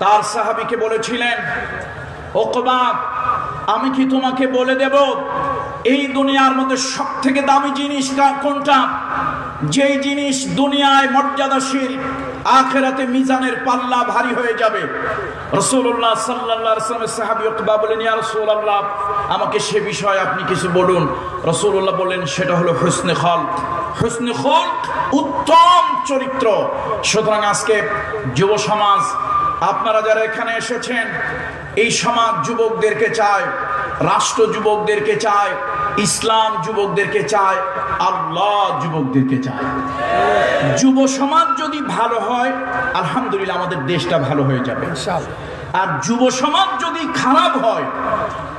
তার সাহাবীকে বলেছিলেন, উকবা, আমি কি তোমাকে বলে দেব এই দুনিয়ার মধ্যে সবথেকে দামি জিনিস কোনটা? যেই জিনিস দুনিয়ায় মর্যাদাশীল, আখিরাতে মিজানের পাল্লা ভারী হয়ে যাবে। রাসূলুল্লাহ সাল্লাল্লাহু আলাইহি ওয়াসাল্লামের সাহাবী উকবা বলেন, ইয়া রাসূলুল্লাহ, আমাকে সে বিষয়ে আপনি কিছু বলুন। রাসূলুল্লাহ বলেন, সেটা হলো হুসনে খলক। হুসনে খলক, উত্তম চরিত্র। সুতরাং আজকে যুব সমাজ, আপনারা যারা এখানে এসেছেন, এই সমাজ যুবকদেরকে চায়, রাষ্ট্র যুবকদেরকে চায়, ইসলাম যুবকদেরকে চায়, আল্লাহ যুবকদেরকে চায়। যুব সমাজ যদি ভালো হয়, আলহামদুলিল্লাহ আমাদের দেশটা ভালো হয়ে যাবে ইনশাআল্লাহ। আর যুব সমাজ যদি খারাপ হয়,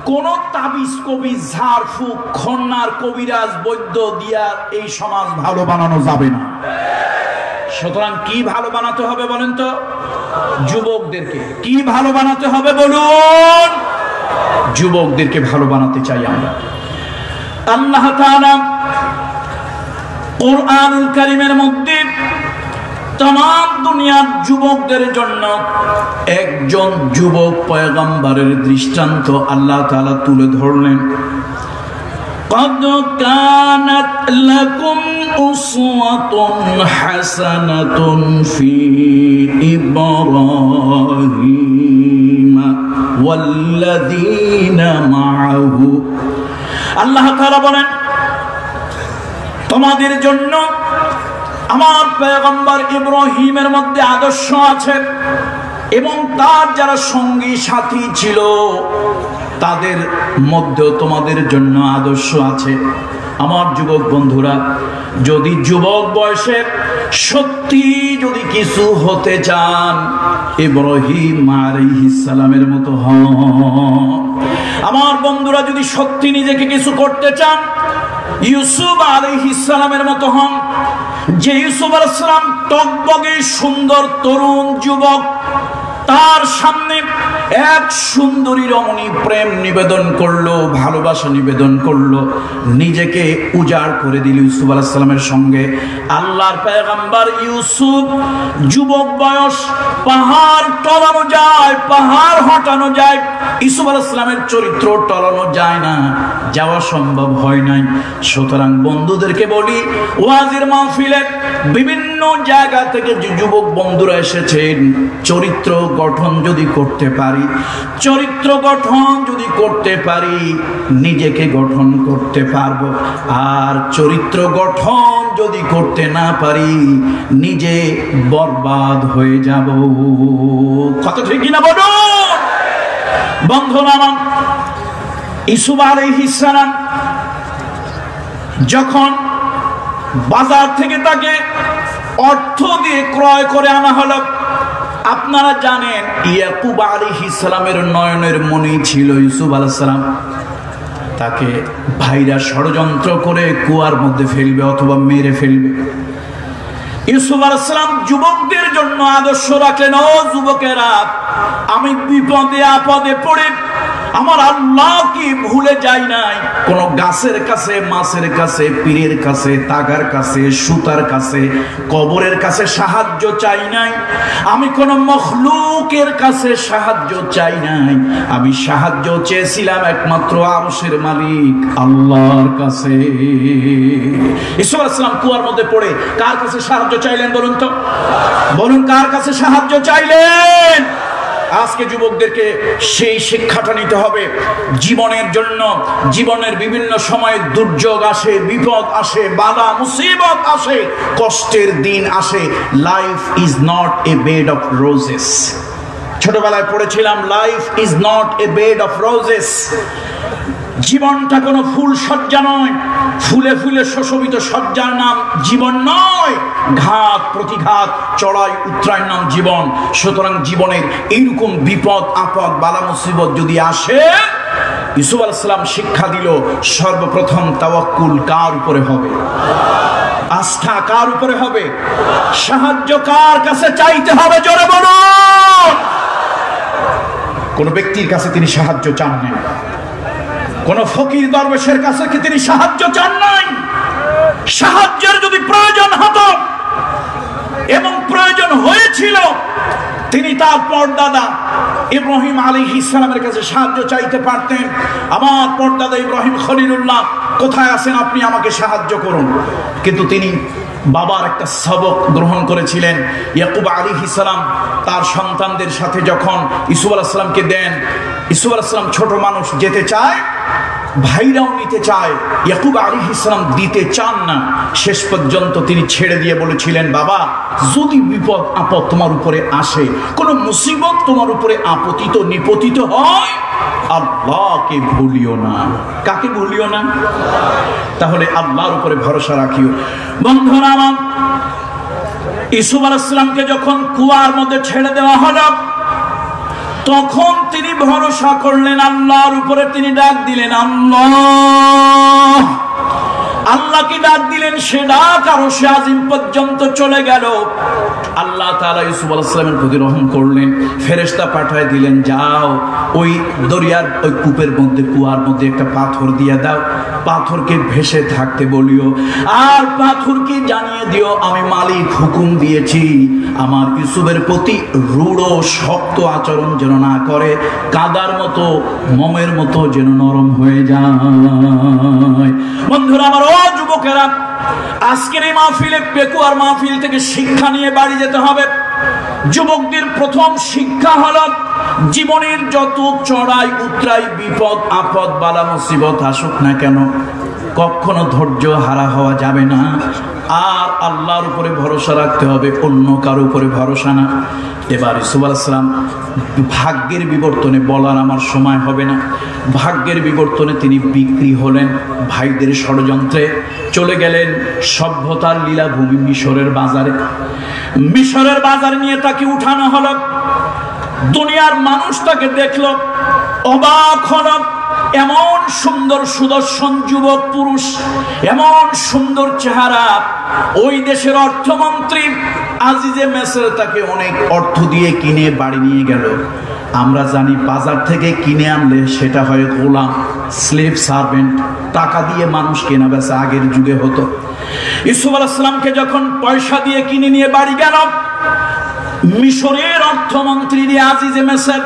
কোন তাবিজ কবিজ ঝাড়ফুঁক খন্নার কবিরাজ বৈদ্য দিয়া এই সমাজ ভালো বানানো যাবে না। সুতরাং কি ভালো বানাতে হবে বলেন তো? যুবকদেরকে। কি ভালো বানাতে হবে বলুন? যুবকদেরকে ভালো বানাতে চাই আমরা। আল্লাহ তাআলা কুরআনুল কারীমের মধ্যে तमाम দুনিয়ার যুবকদের জন্য একজন যুবক পয়গম্বরের দৃষ্টান্ত আল্লাহ তাআলা তুলে ধরলেন। قد كانت لكم أسوة حسنة في إبراهيم والذين معه। আল্লাহ তাআলা বলেন, তোমাদের জন্য আমার পয়গম্বর ইব্রাহিমের মধ্যে আদর্শ আছে এবং তার যারা সঙ্গী সাথী ছিল তাদের মধ্যে তোমাদের জন্য আদর্শ আছে। আমার যুবক বন্ধুরা, যদি যুবক বয়সে সত্যি যদি কিছু হতে চান, ইব্রাহিম আলাইহিস সালামের মতো হন। আমার বন্ধুরা, যদি সত্যি নিজেকে কিছু করতে চান, ইউসুফ আলাইহিস সালামের মতো হন। যে ইউসুফ আলাইহিস সালাম টকবগে সুন্দর তরুণ যুবক, তার সামনে এক সুন্দরী রমণী প্রেম নিবেদন করলো, ভালোবাসা নিবেদন করলো, নিজেকে উজাড় করে দিল ইউসুফ আলাইহিস সালামের সঙ্গে। আল্লাহর পয়গম্বর ইউসুফ যুবক বয়স, পাহাড় টলানো যায়, পাহাড় হটানো যায়, ইউসুফ আলাইহিস সালামের চরিত্র টলানো যায় না, যাওয়া সম্ভব হয় নাই। সুতরাং বন্ধুদেরকে বলি, ওয়াজের মাহফিলে বিভিন্ন জায়গা থেকে যে যুবক বন্ধুরা এসেছেন, চরিত্র গঠন যদি করতে পারি, চরিত্র গঠন যদি করতে পারি, নিজেকে গঠন করতে পারবো। আর চরিত্র গঠন যদি করতে না পারি, নিজে বরবাদ হয়ে যাব। কত ঠিক কিনা বলুন বন্ধুরা আমার। ইউসুফ আলাইহিস সালাম যখন বাজার থেকে তাকে অর্থ দিয়ে ক্রয় করে আনা হলো, আপনারা জানেন ইয়াকুব আলাইহিস সালামের নয়নের মণি ছিল ইউসুফ আলাইহিস সালাম। তাকে ভাইরা ষড়যন্ত্র করে কুয়ার মধ্যে ফেলবে অথবা মেরে ফেলবে। ইউসুফ আলাইহিস সালাম যুবকদের জন্য আদর্শ রাখলেন, ও যুবকেরা, আমি বিপদে আপদে পড়ে আমার আল্লাহকে ভুলে যাই নাই। কোন গাছের কাছে, মাছের কাছে, পীরের কাছে, তাগার কাছে, সুতার কাছে, কবরের কাছে সাহায্য চাই নাই। আমি কোন মখলুকের কাছে সাহায্য চাই নাই। আমি সাহায্য চেয়েছিলাম একমাত্র আরশের মালিক আল্লাহর কাছে। ইউসুফ আলাইহিস সালাম কুয়ার মধ্যে পড়ে কার কাছে সাহায্য চাইলেন বলুন তো? বলুন, কার কাছে সাহায্য চাইলেন? আজকে যুবকদেরকে সেই শিক্ষাটা নিতে হবে। জীবনের জন্য, জীবনের বিভিন্ন সময়ে দুর্যোগ আসে, বিপদ আসে, বালা মুসিবত আসে, কষ্টের দিন আসে। Life is not a bed of roses. ছোটবেলায় পড়েছিলাম, life is not a bed of roses. জীবনটা কোনো ফুল সজ্জা নয়, ফুলে ফুলে সুশোভিত সজ্জার নাম জীবন নয়। ঘাত প্রতিঘাত, চড়াই উত্তরায়ের নাম জীবন। সুতরাং জীবনের এইরকম বিপদ আপদ বালা মুসিবত যদি আসে, ইউসুফ আলাইহিস সালাম শিক্ষা দিল, সর্বপ্রথম তাওয়াক্কুল কার উপরে হবে? আস্থা কার উপরে হবে? সাহায্য কার কাছে চাইতে হবে? জোরে বলুন। কোন ব্যক্তির কাছে তিনি সাহায্য চান না, কোন ফকির দরবেশের কাছে কি তিনি সাহায্য চান নাই। সাহায্যের যদি প্রয়োজন হতো এবং প্রয়োজন হয়েছিল, তিনি তার পরদাদা ইব্রাহিম আলাইহিস সালামের কাছে সাহায্য চাইতে পারতেন, আমার পরদাদা ইব্রাহিম খলিলুল্লাহ কোথায় আছেন, আপনি আমাকে সাহায্য করুন। কিন্তু তিনি বাবার একটা সবক গ্রহণ করেছিলেন। ইয়াকুব আলাইহিস সালাম তার সন্তানদের সাথে যখন ইউসুফ আলাইহিস সালামকে দেন, ইউসুফ আলাইহিস সালাম ছোট মানুষ, যেতে চায়, ভাইরাও নিতে চায়, ইয়াকুব আলাইহিস সালাম দিতে চান না। শেষ পর্যন্ত তিনি ছেড়ে দিয়ে বলেছিলেন, বাবা যদি বিপদ আপদ তোমার উপরে আসে, কোন মুসিবত তোমার উপরে আপতিত নিপতিত হয়, আল্লাহকে ভুলিও না। কাকে ভুলিও না? তাহলে আল্লাহর উপরে ভরসা রাখিও। বন্ধুরা আমার, ইউসুফ আলাইহিস সালামকে যখন কুয়ার মধ্যে ছেড়ে দেওয়া হলো, তখন তিনি ভরসা করলেন আল্লাহর উপরে। তিনি ডাক দিলেন আল্লাহ, আল্লাহকে ডাক দিলেন। সে ডাক আরশে আজিম পর্যন্ত চলে গেল। আল্লাহ তাআলা ইউসুফ আলাইহিস সালামের প্রতি রহম করলেন, ফেরেশতা পাঠিয়ে দিলেন, যাও ওই দরিয়ার ওই কূপের মধ্যে, কুয়ার মধ্যে একটা পাথর দিয়ে দাও, পাথরকে ভেসে থাকতে বলিও, আর পাথরকে জানিয়ে দিও আমি মালিক হুকুম দিয়েছি আমার ইউসুফের প্রতি রূঢ় শক্ত আচরণ যেন না করে, কাদার মতো মোমের মতো যেন নরম হয়ে যায়। বন্ধুরা আমার, ও যুবকেরা, আজকের এই মাহফিলে, পেকুয়ার মাহফিল থেকে শিক্ষা নিয়ে বাড়ি যেতে হবে। যুবকদের প্রথম শিক্ষা হলো, জীবনের যত চড়াই উতরাই বিপদ আপদ বালা মুসিবত আসুক না কেন, কখনো ধৈর্য হারা হওয়া যাবে না, আর আল্লাহর উপরে ভরসা রাখতে হবে, অন্য কারো উপরে ভরসা না। এবার ইউসুফ আলাইহিস সালাম ভাগ্যের বিবর্তনে বলার আমার সময় হবে না, ভাগ্যের বিবর্তনে তিনি বিক্রি হলেন, ভাইদের ষড়যন্ত্রে চলে গেলেন সভ্যতার লীলাভূমি মিশরের বাজারে। মিশরের বাজার নিয়ে তাকে উঠানো হলো, দুনিয়ার মানুষ তাকে দেখলো, অবাক হলো। এমন সুন্দর সুদর্শন যুবক পুরুষ, এমন সুন্দর চেহারা। ওই দেশের অর্থমন্ত্রী আজিজে মিসর তাকে অনেক অর্থ দিয়ে কিনে বাড়ি নিয়ে গেল। আমরা জানি বাজার থেকে কিনে আনলে সেটা হয় গোলাম, স্লেভ সার্ভেন্ট, টাকা দিয়ে মানুষ কেনা বেচা আগের যুগে হতো। ইউসুফ আলাইহিস সালামকে যখন পয়সা দিয়ে কিনে নিয়ে বাড়ি গেল, মিশরের অর্থমন্ত্রী আজিজে মিসর,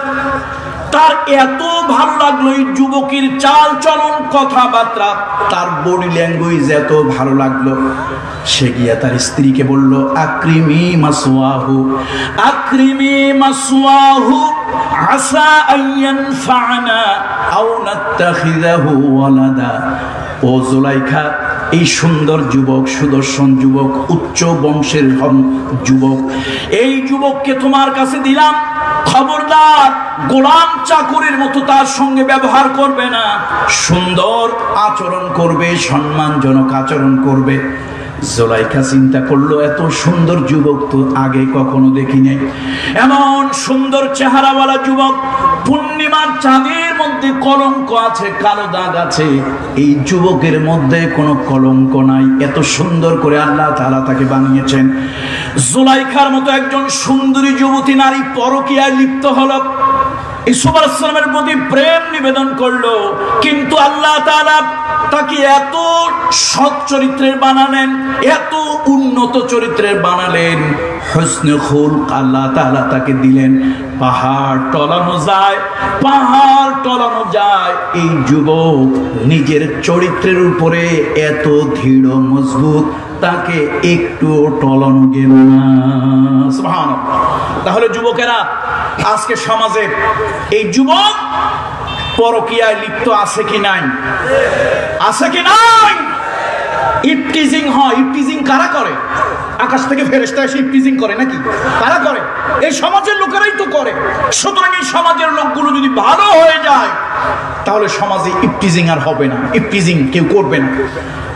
তার এত ভালো লাগলো এই যুবকের চাল চলন কথাবার্তা, তার বডি ল্যাঙ্গুয়েজ এত ভালো লাগলো, সে গিয়া তার স্ত্রীকে বলল, আকরিমি মাসওয়াহু, আকরিমি মাসওয়াহু আসা আইয়ানফা'না আও নাত্তাখিযাহু ওয়ালাদা। ও জুলাইখা, এই সুন্দর যুবক, সুদর্শন যুবক, উচ্চ বংশের যুবক, এই যুবককে তোমার কাছে দিলাম, খবরদার গোলাম চাকরের মতো তার সঙ্গে ব্যবহার করবে না, সুন্দর আচরণ করবে, সম্মানজনক আচরণ করবে। জুলাইখা চিন্তা করলো, এত সুন্দর যুবক তো আগে কখনো দেখি নাই, এমন সুন্দর চেহারাওয়ালা যুবক, পূর্ণিমার চাঁদের মধ্যে কলঙ্ক আছে, কালো দাগ আছে, এই যুবকের মধ্যে কোনো কলঙ্ক নাই, এত সুন্দর করে আল্লাহ তাআলা তাকে বানিয়েছেন। জুলাইখার মতো একজন সুন্দরী যুবতী নারী পরকীয়ায় লিপ্ত হলো, ইউসুফ আলাইহিস সালামের প্রতি প্রেম নিবেদন করলো, কিন্তু আল্লাহ তাআলা তাকে এত সৎ চরিত্রের বানালেন, এত উন্নত চরিত্রের বানালেন, হুসনে খুলক আল্লাহ তাআলা তাকে দিলেন। পাহাড় টলানো যায়, পাহাড় টলানো যায়, এই যুবক নিজের চরিত্রের উপরে এত দৃঢ় মজবুত, তাকে একটু টলানো গেল না। সুবহানাল্লাহ। তাহলে যুবকেরা, আজকে সমাজে এই যুবক পরকীয়ায় লিপ্ত আছে কি নাই? আছে কি নাই? ইফটিজিং হয়। ইফটিজিং কারা করে? আকাশ থেকে ফেরেশতা এসে ইফটিজিং করে নাকি? কারা করে? এই সমাজের লোকেরাই তো করে। সুতরাং এই সমাজের লোকগুলো যদি ভালো হয়ে যায়, তাহলে সমাজে ইফটিজিং আর হবে না, ইফটিজিং কেউ করবে না।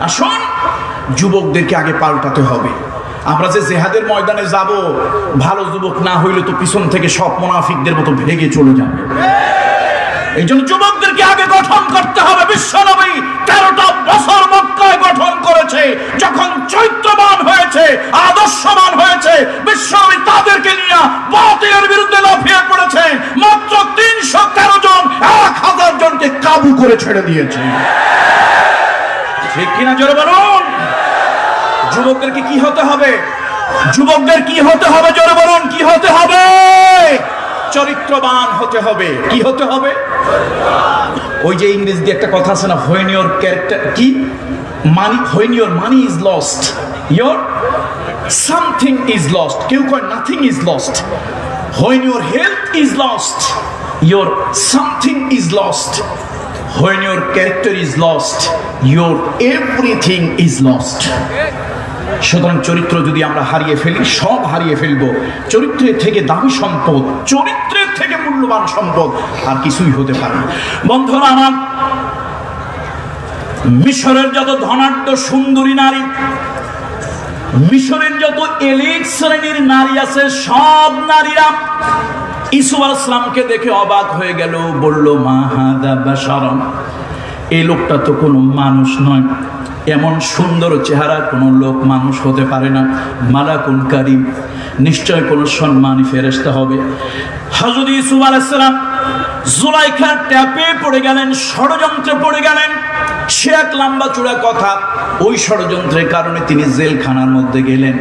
আসুন, যুবকদেরকে আগে পাল্টাতে হবে। আমরা যে জিহাদের ময়দানে যাব, ভালো যুবক না হইলে তো পিছন থেকে সব মুনাফিকদের মতো ভেগে চলে যাবে। এই জন্য যুবকদেরকে আগে গঠন করতে হবে। বিশ্বনবী 13টা বছর মক্কায় গঠন করেছে, যখন চৈত্রবান হয়েছে, আদর্শবান হয়েছে, বিশ্বনবী তাদেরকে নিয়ে বাতিলের বিরুদ্ধে লাফিয়ে পড়েছে। মাত্র 313 জন 1000 জনকে কাবু করে ছেড়ে দিয়েছে। ঠিক কিনা জোরে বলুন। যুবকদেরকে কি হতে হবে? যুবকদের কি হতে হবে জোরে বলুন, কি হতে হবে? চরিত্রবান হতে হবে। কি হতে হবে? ওই যে ইংরেজিতে একটা কথা আছে না, when your character কি মানি, when your money is lost your something is lost, কেউ কয় nothing is lost, when your health is lost your something is lost, when your character is lost your everything is lost. সুতরাং চরিত্র যদি আমরা হারিয়ে ফেলি, সব হারিয়ে ফেলবো। চরিত্রের থেকে দামি সম্পদ, চরিত্রের থেকে মূল্যবান সম্পদ আর কিছুই হতে পারে না। বন্ধুরা আমার, মিশরের যত ধনাঢ্য সুন্দরী নারী, মিশরের যত এলিট শ্রেণীর নারী আছে, সব নারীরা ইসুফ আলাইহিস সালামকে দেখে অবাক হয়ে গেল। বলল, মা হাদা বাশারান, এই লোকটা তো কোনো মানুষ নয়, এমন সুন্দর চেহারা কোনো লোক মানুষ হতে পারে না। মালাকুন কারীম, নিশ্চয় কোনো সম্মানী ফেরেশতা হবে। হযরত ইউসুফ আলাইহিস সালাম জুলাইখার ট্যাপে পড়ে গেলেন, ষড়যন্ত্রে পড়ে গেলেন। সে এক লম্বা চূড়া কথা। ওই ষড়যন্ত্রের কারণে তিনি জেলখানার মধ্যে গেলেন।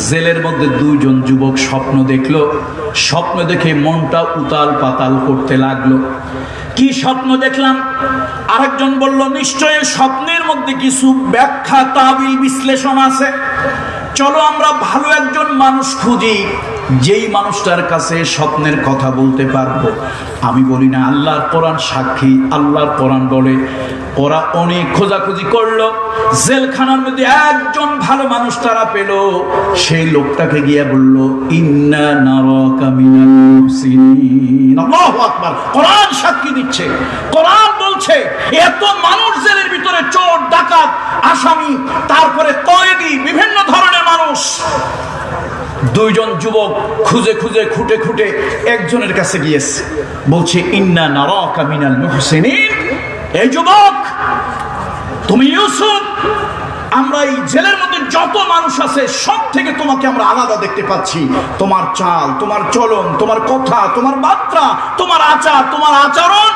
জেলের মধ্যে দুইজন যুবক স্বপ্ন দেখলো। স্বপ্ন দেখে মনটা উতাল পাতাল করতে লাগলো। কি স্বপ্ন দেখলাম? আরেকজন বলল, নিশ্চয় স্বপ্নের মধ্যে কিছু ব্যাখ্যা, তাবিল, বিশ্লেষণ আছে। চলো আমরা ভালো একজন মানুষ খুঁজি, যেই মানুষটার কাছে স্বপ্নের কথা বলতে পারবো। আমি বলি না, আল্লাহর কোরআন সাক্ষী, আল্লাহর কোরআন বলে ওরা অনেক খোঁজাখুঁজি করলো। জেলখানার মধ্যে একজন ভালো মানুষ তারা পেল। সেই লোকটাকে গিয়ে বলল, ইন্না নারাকা মিনাল মুহসিনিন। আল্লাহু আকবার। কোরআন সাক্ষী দিচ্ছে, কোরআন বলছে এত মানুষ জেলের ভিতরে, চোর, ডাকাত, আসামি, তারপরে কয়েদি, বিভিন্ন ধরনের মানুষ। দুইজন যুবক খুঁজে খুঁজে খুঁটে খুঁটে একজনের কাছে গিয়েছে, বলছে, ইন্না নারাকা মিনাল মুহসিনিন। এই যুবক, তুমি ইউসুফ, আমরা এই জেলের মধ্যে যত মানুষ আছে সব থেকে তোমাকে আমরা আলাদা দেখতে পাচ্ছি। তোমার চাল, তোমার চলন, তোমার কথা, তোমার বার্তা, তোমার আচার, তোমার আচরণ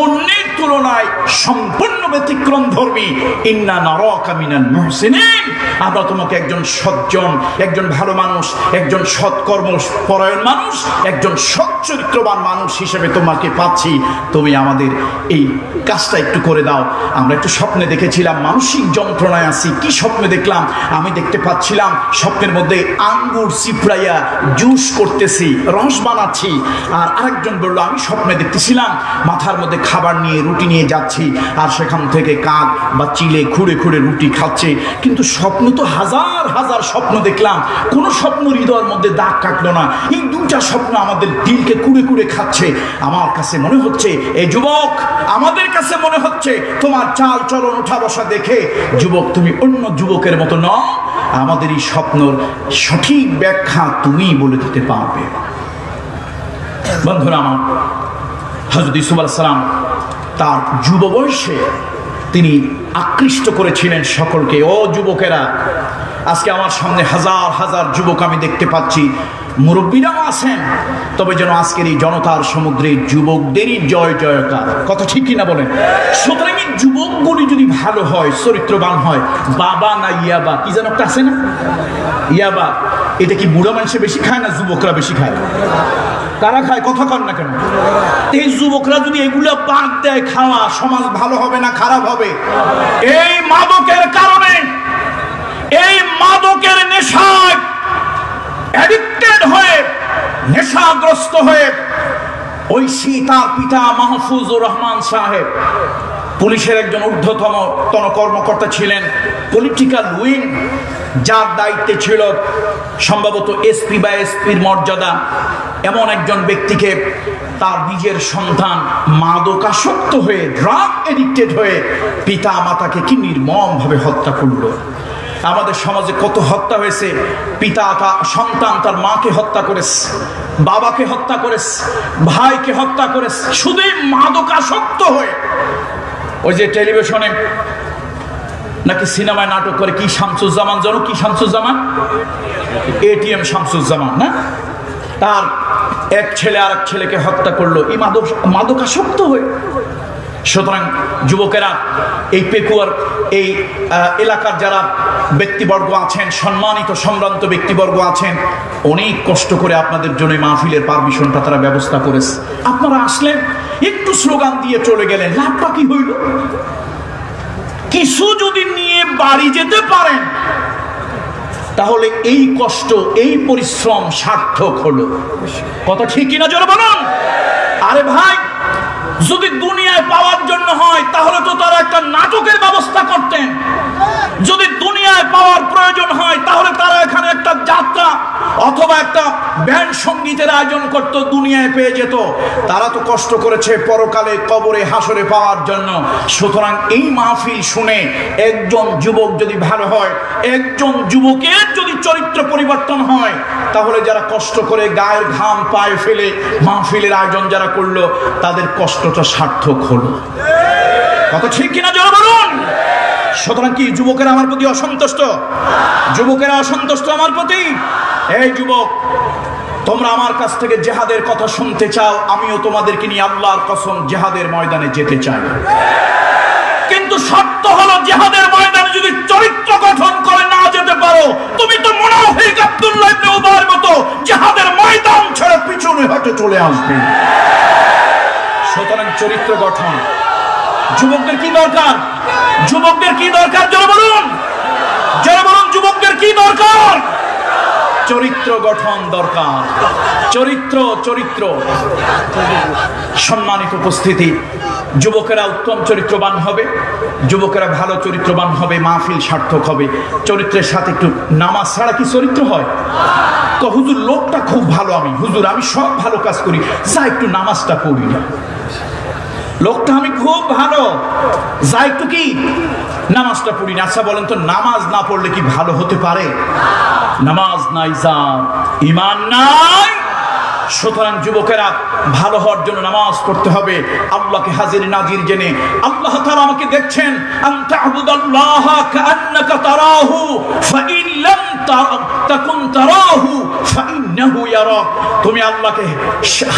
অন্যের তুলনায় সম্পূর্ণ ব্যতিক্রম ধর্মী। ইন্না নারাকা মিনাল মুহসিনিন, আমরা তোমাকে একজন সজ্জন, একজন ভালো মানুষ, একজন সৎকর্ম পরায়ণ মানুষ, একজন সৎ চরিত্রবান মানুষ হিসেবে তোমাকে পাচ্ছি। তুমি আমাদের এই কাজটা একটু করে দাও। আমরা একটু স্বপ্নে দেখেছিলাম মানসিক যন্ত্রণায় আছি। কি স্বপ্নে দেখলাম? আমি দেখতে পাচ্ছিলাম স্বপ্নের মধ্যে আঙ্গুর চিপড়াইয়া জুস করতেছি, রস বানাচ্ছি। আর আরেকজন বলল, আমি স্বপ্নে দেখতেছিলাম মাথার মধ্যে খাবার নিয়ে, রুটি নিয়ে যাচ্ছি, আর সেখান থেকে কাক বা চিলে খুঁড়ে খুঁড়ে রুটি খাচ্ছে। কিন্তু স্বপ্ন তো হাজার হাজার স্বপ্ন দেখলাম, কোনো স্বপ্ন হৃদয়ের মধ্যে দাগ কাটলো না। এই দুটা স্বপ্ন আমাদের দিলকে কুড়ে কুড়ে খাচ্ছে। আমার কাছে মনে হচ্ছে, এই যুবক, আমাদের কাছে মনে হচ্ছে তোমার চাল চলন ওঠা বসা দেখে যুবক তুমি অন্য যুবকের মতো নও। আমাদের এই স্বপ্নর সঠিক ব্যাখ্যা তুমি বলে দিতে পারবে। বন্ধুরা আমার, হযরত ইউসুফ আলাইহিস সালাম তার যুব বয়সে তিনি আকৃষ্ট করেছিলেন সকলকে। ও যুবকেরা, আজকে আমার সামনে হাজার হাজার যুবক আমি দেখতে পাচ্ছি, মুরব্বীরাও আছেন, তবে যেন আজকের এই জনতার সমুদ্রে যুবকদেরই জয় জয়কার। কথা ঠিক কিনা বলেন? সুতরাং এই যুবকগুলি যদি ভালো হয়, চরিত্রবান হয়, বাবা না ইয়াবা, কি যেন একটা আছে না, ইয়াবা, এটা কি বুড়া মানুষে বেশি খায় না যুবকরা বেশি খায়? কারা খায়? কথা কর না কেন? এই যুবকরা যদি এগুলো বাদ দেয় খাওয়া, সমাজ ভালো হবে না খারাপ হবে? এই মাদকের কারণে, এই মাদকের নেশায় অ্যাডিক্টেড হয়ে, নেশাগ্রস্ত হয়ে, ঐশী তার পিতা মাহফুজুর রহমান সাহেব পুলিশের একজন ঊর্ধ্বতন কর্মকর্তা ছিলেন, পলিটিক্যাল উইং, যার দায়িত্বে ছিল সম্ভবত এসপি বা এসপির মর্যাদা। এমন একজন ব্যক্তিকে তার নিজের সন্তান মাদকাসক্ত হয়ে, ড্রাগ এডিক্টেড হয়ে পিতা মাতাকে কি নির্মমভাবে হত্যা করলো। আমাদের সমাজে কত হত্যা হয়েছে। পিতা সন্তান তার মাকে হত্যা করেছে, বাবাকে হত্যা করেছে, ভাইকে হত্যা করেছে, শুধু মাদকাসক্ত হয়ে। ওই যে টেলিভিশনে নাকি সিনেমায় নাটক করে, কি শামসুজ্জামান যেন, কি শামসুজ্জামান, এটিএম শামসুজ্জামান না, তার এক ছেলে আর এক ছেলেকে হত্যা করলো এই মাদকাসক্ত হয়ে। সুতরাং যুবকেরা, এই পেকুয়ার এই এলাকার যারা ব্যক্তিবর্গ আছেন, সম্মানিত সম্ভ্রান্ত ব্যক্তিবর্গ আছেন, অনেক কষ্ট করে আপনাদের জন্য মাহফিলের পারমিশনটা তারা ব্যবস্থা করেছে। আপনারা আসলেন, একটু স্লোগান দিয়ে চলে গেলেন, লাভটা কি হইল? কিছু যদি নিয়ে বাড়ি যেতে পারেন তাহলে এই কষ্ট, এই পরিশ্রম সার্থক হলো। কথা ঠিক কিনা জোরে বলুন। আরে ভাই, যদি দুনিয়ায় পাওয়ার জন্য হয় তাহলে তো তারা একটা নাটকের ব্যবস্থা করতেন। যদি দুনিয়ায় পাওয়ার প্রয়োজন হয় তাহলে তারা এখানে একটা যাত্রা অথবা একটা ব্যান্ড সঙ্গীতের আয়োজন করত, দুনিয়ায় পেয়ে যেত। তারা তো কষ্ট করেছে পরকালে কবরে হাসরে পাওয়ার জন্য। সুতরাং এই মাহফিল শুনে একজন যুবক যদি ভালো হয়, একজন যুবকের যদি চরিত্র পরিবর্তন হয়, তাহলে যারা কষ্ট করে গায়ের ঘাম পায়ে ফেলে মাহফিলের আয়োজন যারা করলো, তাদের কষ্টটা সার্থক হলো। কথা ঠিক কিনা জোরে বলুন। সুতরাং কি যুবকেরা আমার প্রতি অসন্তুষ্ট? যুবকেরা অসন্তুষ্ট আমার প্রতি? এই যুবক, তোমরা আমার কাছ থেকে জেহাদের কথা শুনতে চাও, আমিও তোমাদেরকে নিয়ে আল্লাহর কসম জিহাদের ময়দানে যেতে চাই। কিন্তু শর্ত হলো, জিহাদের ময়দানে যদি চরিত্র গঠন করে না যেতে পারো, তুমি তো মুনাফিক আব্দুল্লাহ ইবনে উবাইর মতো জিহাদের ময়দান ছেড়ে পিছনে হটে চলে আসবে। সুতরাং চরিত্র গঠন। যুবকদের কি দরকার? যুবকদের কি দরকার জোরে বলুন, জোরে বলুন। যুবকদের কি দরকার? চরিত্র গঠন দরকার। চরিত্র চরিত্র সম্মানিত উপস্থিতি, যুবকেরা উত্তম চরিত্রবান হবে, যুবকেরা ভালো চরিত্রবান হবে, মাহফিল সার্থক হবে। চরিত্রের সাথে একটু নামাজ ছাড়া কি চরিত্র হয়? তো হুজুর লোকটা খুব ভালো, আমি সব ভালো কাজ করি, যা একটু নামাজটা পড়ি না। লোকটা আমি খুব ভালো, যা একটু কি নামাজটা পড়ি না। আচ্ছা বলেন তো, নামাজ না পড়লে কি ভালো হতে পারে? নামাজ নাই যা ঈমান নাই। সুতরাং যুবকেরা, ভালো হওয়ার জন্য নামাজ পড়তে হবে, আল্লাহকে হাজির নাজির জেনে। আল্লাহ তাআলা আমাকে দেখছেন, আনতা আবুদাল্লাহা কাআন্নাকা তারাহু ফাইন লাম তাকুন তারাহু ফাইন্নাহু ইয়ারাক। তুমি আল্লাহকে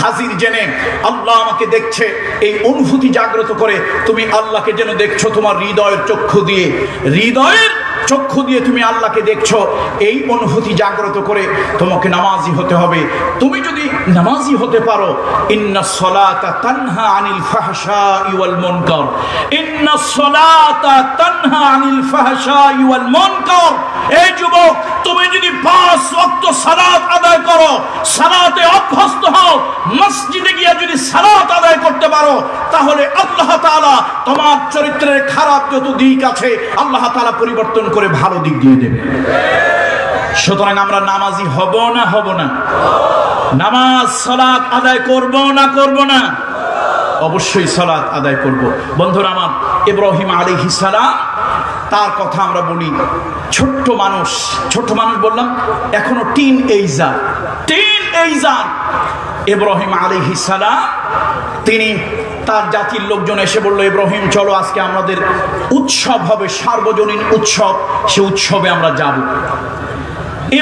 হাজির জেনে, আল্লাহ আমাকে দেখছে, এই অনুভূতি জাগ্রত করে তুমি আল্লাহকে যেন দেখছো তোমার হৃদয়ের চক্ষু দিয়ে। হৃদয়ের চক্ষু দিয়ে তুমি আল্লাহকে দেখছো, এই অনুভূতি জাগ্রত করে তোমাকে নামাজি হতে হবে। তুমি যদি নামাজি হতে পারো, ইন্নাস সালাতা তানহা আনিল ফাহশাই ওয়াল মুনকার, ইন্নাস সালাতা তানহা আনিল ফাহশাই ওয়াল মুনকার। এই যুবক, তুমি যদি 5 ওয়াক্ত সালাত আদায় করো, সালাতে অভ্যস্ত হও, মসজিদে গিয়ে যদি সালাত আদায় করতে পারো, তাহলে আল্লাহ তাআলা তোমার চরিত্রের খারাপ যত দিক আছে আল্লাহ তাআলা পরিবর্তন করে ভালো দিক দিয়ে দেবে। সুতরাং আমরা নামাজি হব না হব না? নামাজ সালাত আদায় করব না করব না? অবশ্যই সালাত আদায় করব। বন্ধুরা আমার, ইব্রাহিম আলাইহিস সালাম, তার কথা আমরা বলি, ছোট্ট মানুষ বললাম, এখনো টিন এইজার ইব্রাহিম আলাইহিস সালাম, তিনি তার জাতির লোকজন এসে বলল, ইব্রাহিম চলো আজকে আমাদের উৎসব হবে, সার্বজনীন উৎসব, সে উৎসবে আমরা যাব।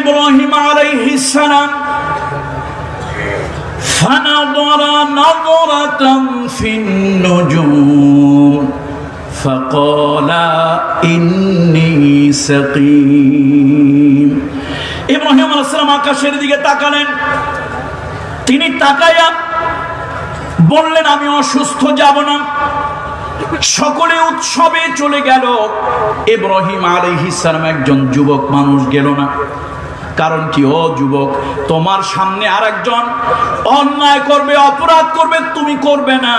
ইব্রাহিম আলাইহিস সালাম ফানাযারা নাযরাতান ফিন নুজুম ফাকালা ইন্নী সাকীম। ইব্রাহিম আলাইহিস সালাম আকাশের দিকে তাকালেন, তিনি তাকায়া বললেন, আমি অসুস্থ, যাব না। সকলে উৎসবে চলে গেল, ইব্রাহিম আলাইহিস সালাম একজন যুবক মানুষ গেল না। কারণ কি? ও যুবক, তোমার সামনে আরেকজন অন্যায় করবে, অপরাধ করবে, তুমি করবে না।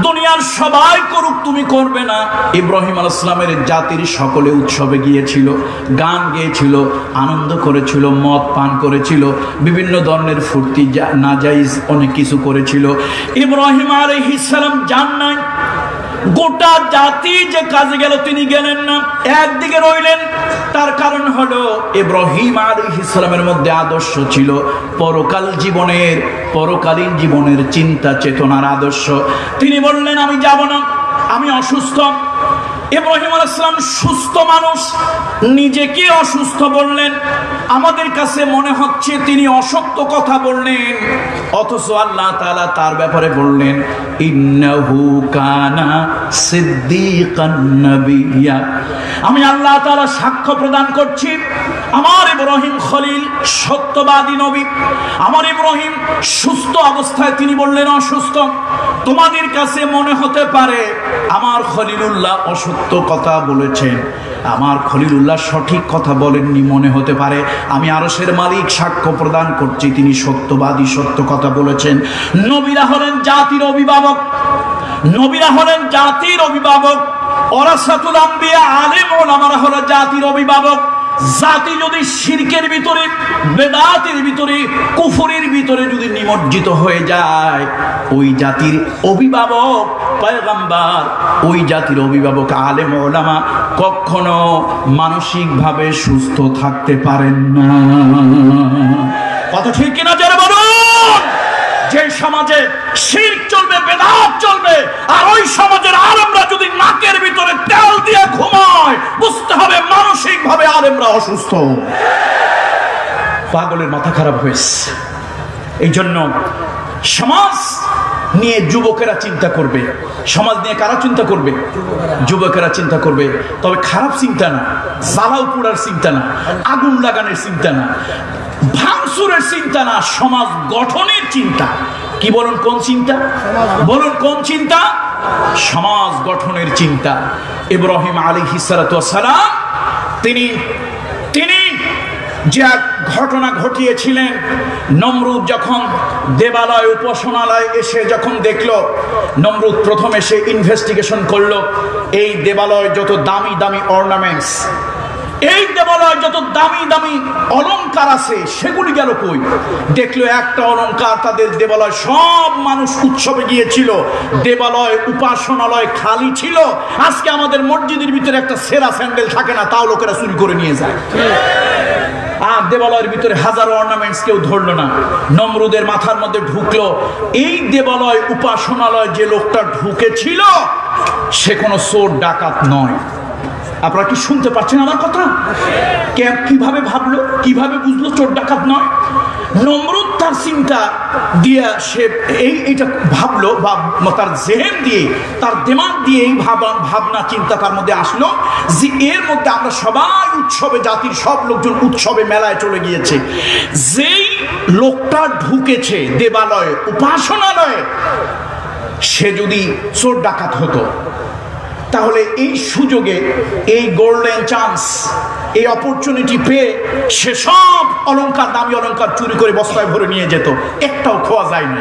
দুনিয়ার সবাই করুক, তুমি করবে না। ইব্রাহিম আলাইহিস সালামের জাতির সকলে উৎসবে গিয়েছিল, গান গেয়েছিল, আনন্দ করেছিল, মদ পান করেছিল, বিভিন্ন ধরনের ফুর্তি নাজাইজ অনেক কিছু করেছিল। ইব্রাহিম আলাইহিস সালাম যান নাই। গোটা জাতি যে কাজে গেল তিনি গেলেন না, একদিকে রইলেন। তার কারণ হলো ইব্রাহিম আলাইহিস সালামের মধ্যে আদর্শ ছিল পরকালীন জীবনের চিন্তা চেতনার আদর্শ। তিনি বললেন, আমি যাব না, আমি অসুস্থ। ইব্রাহিম আলাইহিস সালাম সুস্থ মানুষ, নিজেকে অসুস্থ বললেন। আমাদের কাছে মনে হচ্ছে তিনি অসত্য কথা বললেন, অথচ আল্লাহ তাআলা তার ব্যাপারে বললেন ইন্নাহু কানা সিদ্দীকান নাবিয়্যা। আমি আল্লাহ তাআলা সাক্ষ্য প্রদান করছি, আমার ইব্রাহিম খলিল সত্যবাদী নবী। আমার ইব্রাহিম সুস্থ অবস্থায় তিনি বললেন অসুস্থ। তোমাদের কাছে মনে হতে পারে আমার খলিলুল্লাহ অসত্য কথা বলেছেন, আমার খলিলুল্লাহ সঠিক কথা বলেননি মনে হতে পারে। আমি আরশের মালিক সাক্ষ্য প্রদান করছি তিনি সত্যবাদী, সত্য কথা বলেছেন। নবীরা হলেন জাতির অভিভাবক, নবীরা হলেন জাতির অভিভাবক। ওয়ারাসাতুল আম্বিয়া, আলেম ওলামারা হলো জাতির অভিভাবক। জাতি যদি শিরকের ভিতরে, বেদাতের ভিতরে, কুফরের ভিতরে যদি নিমজ্জিত হয়ে যায়, ওই জাতির অভিভাবক পয়গম্বর, ওই জাতির অভিভাবক আলেম ওলামা কখনো মানসিকভাবে সুস্থ থাকতে পারেন না। কথা ঠিক কিনা যারা বলুন? যে সমাজে শিরক চলবে, বেদাত চলবে, আর ওই সমাজের আলেমরা যদি নাকের ভিতরে তেল দিয়ে ঘুমায়, বুঝতে হবে মানসিকভাবে আলেমরা অসুস্থ, পাগলের মাথা খারাপ হয়েছে। এই জন্য সমাজ নিয়ে যুবকেরা চিন্তা করবে। সমাজ নিয়ে কারা চিন্তা করবে? যুবকেরা চিন্তা করবে। তবে খারাপ চিন্তা না, জ্বালাও পোড়ার চিন্তা না, আগুন লাগানোর চিন্তা না, ভাঙচুরের চিন্তা না, সমাজ গঠনের চিন্তা। কি বলুন, কোন চিন্তা? বলুন কোন চিন্তা? সমাজ গঠনের চিন্তা। ইব্রাহিম আলাইহিস সালাতু ওয়াস সালাম তিনি যে ঘটনা ঘটিয়েছিলেন, নমরুদ যখন দেবালয় উপাসনালয় এসে যখন দেখলো, নমরুদ প্রথমে সে ইনভেস্টিগেশন করলো এই দেবালয় যত দামি দামি অর্নামেন্টস, এই দেবালয় যত দামি দামি অলংকার আছে সেগুলি গেল কই? দেখলো একটা অলংকার তাদের দেবালয়, সব মানুষ উৎসবে গিয়েছিল, দেবালয় উপাসনালয় খালি ছিল। আজকে আমাদের মসজিদের ভিতরে একটা সেরা স্যান্ডেল থাকে না, তাও লোকেরা চুরি করে নিয়ে যায়। আর দেবালয়ের ভিতরে হাজারো অর্নামেন্টস কেউ ধরলো না। নমরুদের মাথার মধ্যে ঢুকলো এই দেবালয় উপাসনালয় যে লোকটা ঢুকেছিল সে কোনো চোর ডাকাত নয়। আপনারা কি শুনতে পাচ্ছেন আমার কথা? কিভাবে ভাবলো, কিভাবে বুঝলো চোর ডাকাত নয়? নমরুদ তার চিন্তা দিয়ে সে এইটা ভাবলো, বা তার জেহেন দিয়ে, তার দিমাগ দিয়ে এই ভাবনা চিন্তা তার মধ্যে আসলো যে এর মধ্যে আমরা সবাই উৎসবে, জাতির সব লোকজন উৎসবে মেলায় চলে গিয়েছে, যেই লোকটা ঢুকেছে দেবালয়ে উপাসনালয়ে সে যদি চোর ডাকাত হতো, তাহলে এই সুযোগে, এই গোল্ডেন চান্স, এই অপরচুনিটি পেয়ে সে সব অলংকার, দামি অলংকার চুরি করে বস্তায় ভরে নিয়ে যেত, একটাও খোয়া যায়নি,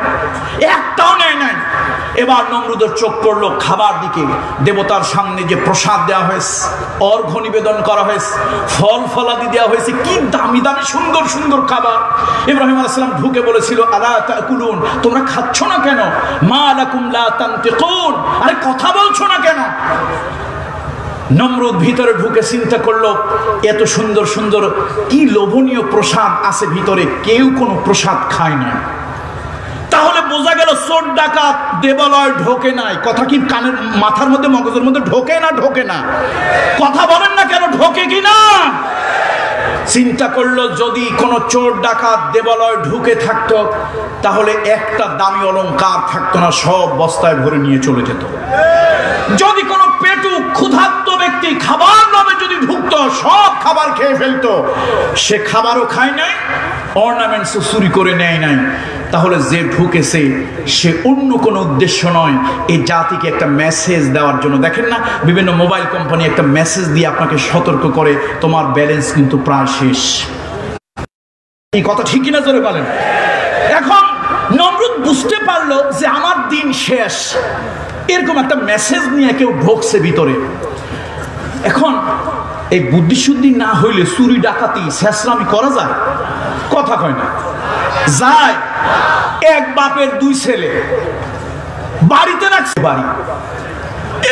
একটাও নেয় নাই। এবার নমরুদের চোখ পড়লো খাবার দিকে। দেবতার সামনে যে প্রসাদ দেওয়া হয়েছে, অর্ঘ্য নিবেদন করা হয়েছে, ফল ফলাদি দেওয়া হয়েছে, কি দামি দামি সুন্দর সুন্দর খাবার। ইব্রাহিম আলাইহিস সালাম ঢুকে বলেছিল আলা তাকুলুন, তোমরা খাচ্ছ না কেন? মা লাকুম লা তানতিকুন, আরে কথা বলছো না কেন? নমরুদ ভিতরে ঢুকে চিন্তা করলো এত সুন্দর সুন্দর কি লোভনীয় প্রসাদ আছে ভিতরে, কেউ কোনো প্রসাদ খায় না। তাহলে বোঝা গেল চোর ডাকাত দেবালয় ঢোকে নাই। কথা কি কানের মাথার মধ্যে, মগজের মধ্যে ঢোকে না? ঢোকে না? কথা বলেন না কেন, ঢোকে কি না? চিন্তা করলো যদি কোনো চোর ডাকাত দেবালয় ঢুকে থাকতো তাহলে একটা দামি অলংকার থাকতো না, সব বস্তায় ভরে নিয়ে চলে যেত। যদি কোনো পেটু ক্ষুধার্ত ব্যক্তি খাবার নামে যদি ঢুকতো, সব খাবার খেয়ে ফেলতো। সে খাবারও খায় নাই, অর্নামেন্টসও চুরি করে নেয় নাই। তাহলে যে ঢুকেছে সে অন্য কোনো উদ্দেশ্য নয়, এই জাতিকে একটা মেসেজ দেওয়ার জন্য। দেখেন না, বিভিন্ন মোবাইল কোম্পানি একটা মেসেজ দিয়ে আপনাকে সতর্ক করে তোমার ব্যালেন্স কিন্তু প্রায় শেষ। এই কথা ঠিক কিনা জোরে বলেন? এখন নমরুদ বুঝতে পারলো যে আমার দিন শেষ, এরকম একটা মেসেজ নিয়ে কেউ ঢুকছে ভিতরে। এখন এই বুদ্ধিশুদ্ধি না হইলে চুরি ডাকাতি শেষরামি করা যায়? কথা কয় না যায়। এক বাপের দুই ছেলে বাড়িতে রাখছে, বাড়ি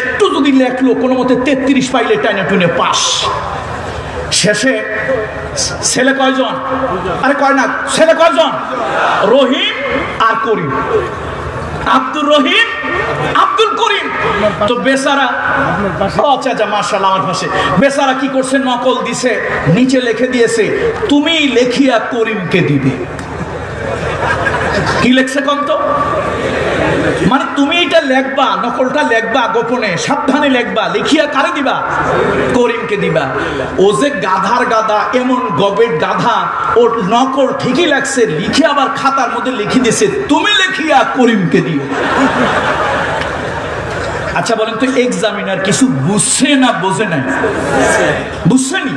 একটু যদি লেখলো কোনো মতে 33 পাইলে টাইনে টুনে পাস। শেষে ছেলে কয়জন? আরে কয় না, ছেলে কয়জন? রহিম আর করিম, আব্দুর রহিম আব্দুল করিম। তো বেচারা, আচ্ছা আচ্ছা মাশাআল্লাহ আমার পাশে, বেচারা কি করছে, নকল দিছে, নিচে লিখে দিয়েছে তুমি লেখিয়া করিমকে দিবে। কি লেখছে কোন তো, মানে তুমি এটা লেখবা, নকলটা লেখবা গোপনে, সাবধানে লেখবা, লিখিয়া কারে দিবা? করিমকে দিবা। ও যে গাধার গাধা, এমন গবেট গাধা, ওর নকল ঠিকই লাগছে, লিখে আবার খাতার মধ্যে লিখে দিয়েছে তুমি লিখিয়া করিমকে দিও। আচ্ছা বলেন তো, এক্সামিনার কিছু বুঝছে না বোঝে নাই? বুঝছেনি?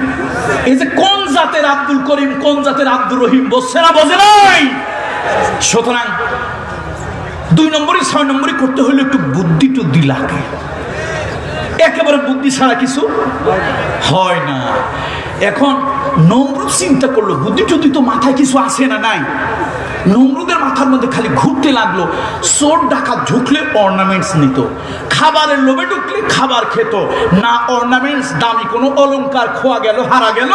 এই যে কোন জাতের আব্দুল করিম, কোন জাতের আব্দুর রহিম, বুঝছে না বোঝে নাই? সুতরাং 2 নম্বরই 6 নম্বরই করতে হলে একটু বুদ্ধি টুদ্ধি লাগে, একেবারে বুদ্ধি ছাড়া কিছু হয় না। এখন নমরুদ চিন্তা করলো বুদ্ধি টুদ্ধি তো মাথায় কিছু আসে না, নাই। নমরুদের মাথার মধ্যে খালি ঘুরতে লাগলো, চোর ডাকাত ঢুকলে অর্নামেন্টস নিত, খাবারের লোভে ঢুকলে খাবার খেত, না অর্নামেন্টস দামি কোনো অলংকার খোয়া গেল, হারা গেল,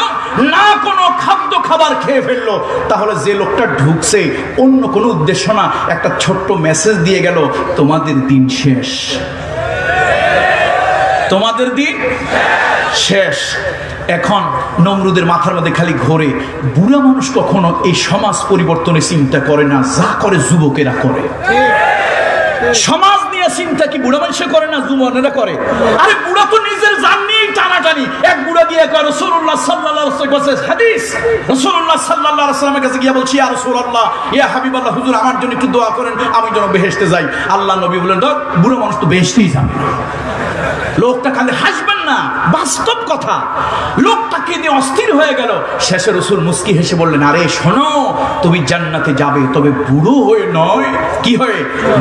না কোনো খাদ্য খাবার খেয়ে ফেললো। তাহলে যে লোকটা ঢুকছে অন্য কোনো উদ্দেশ্য না, একটা ছোট্ট মেসেজ দিয়ে গেল তোমাদের দিন শেষ, তোমাদের দিন শেষ। এখন নমরুদের মাথার মধ্যে খালি ঘোরে, বুড়া মানুষ কখনো এই সমাজ পরিবর্তনের চিন্তা করে না, যা করে যুবকেরা করে। সমাজ নিয়ে চিন্তা কি বুড়া মানুষে করে না, যুবকেরা করে? আরে বুড়া তো নিজের জান নিয়েই টানাটানি। এক বুড়া গিয়ে কয় রাসূলুল্লাহ সাল্লাল্লাহু আলাইহি ওয়াসাল্লাম, হাদিস, রাসূলুল্লাহ সাল্লাল্লাহু আলাইহি ওয়াসাল্লামের কাছে গিয়ে বলছি ইয়া রাসূলুল্লাহ, ইয়া হাবিবাল্লাহ, হুজুর আমার জন্য একটু দোয়া করেন, আমি যেন বেহেশতে যাই। আল্লাহ নবী বলেন তো বুড়া মানুষ তো বেহেশতেই যাবে না। লোকটা খালি হাসবেন না, বাস্তব কথা। লোকটাকে দিয়ে অস্থির হয়ে গেল। শেষে রাসূল মুস্কি হেসে বললেন, আরে শোনো, তুমি জান্নাতে যাবে, তবে বুড়ো হয়ে নয়, কি হয়ে?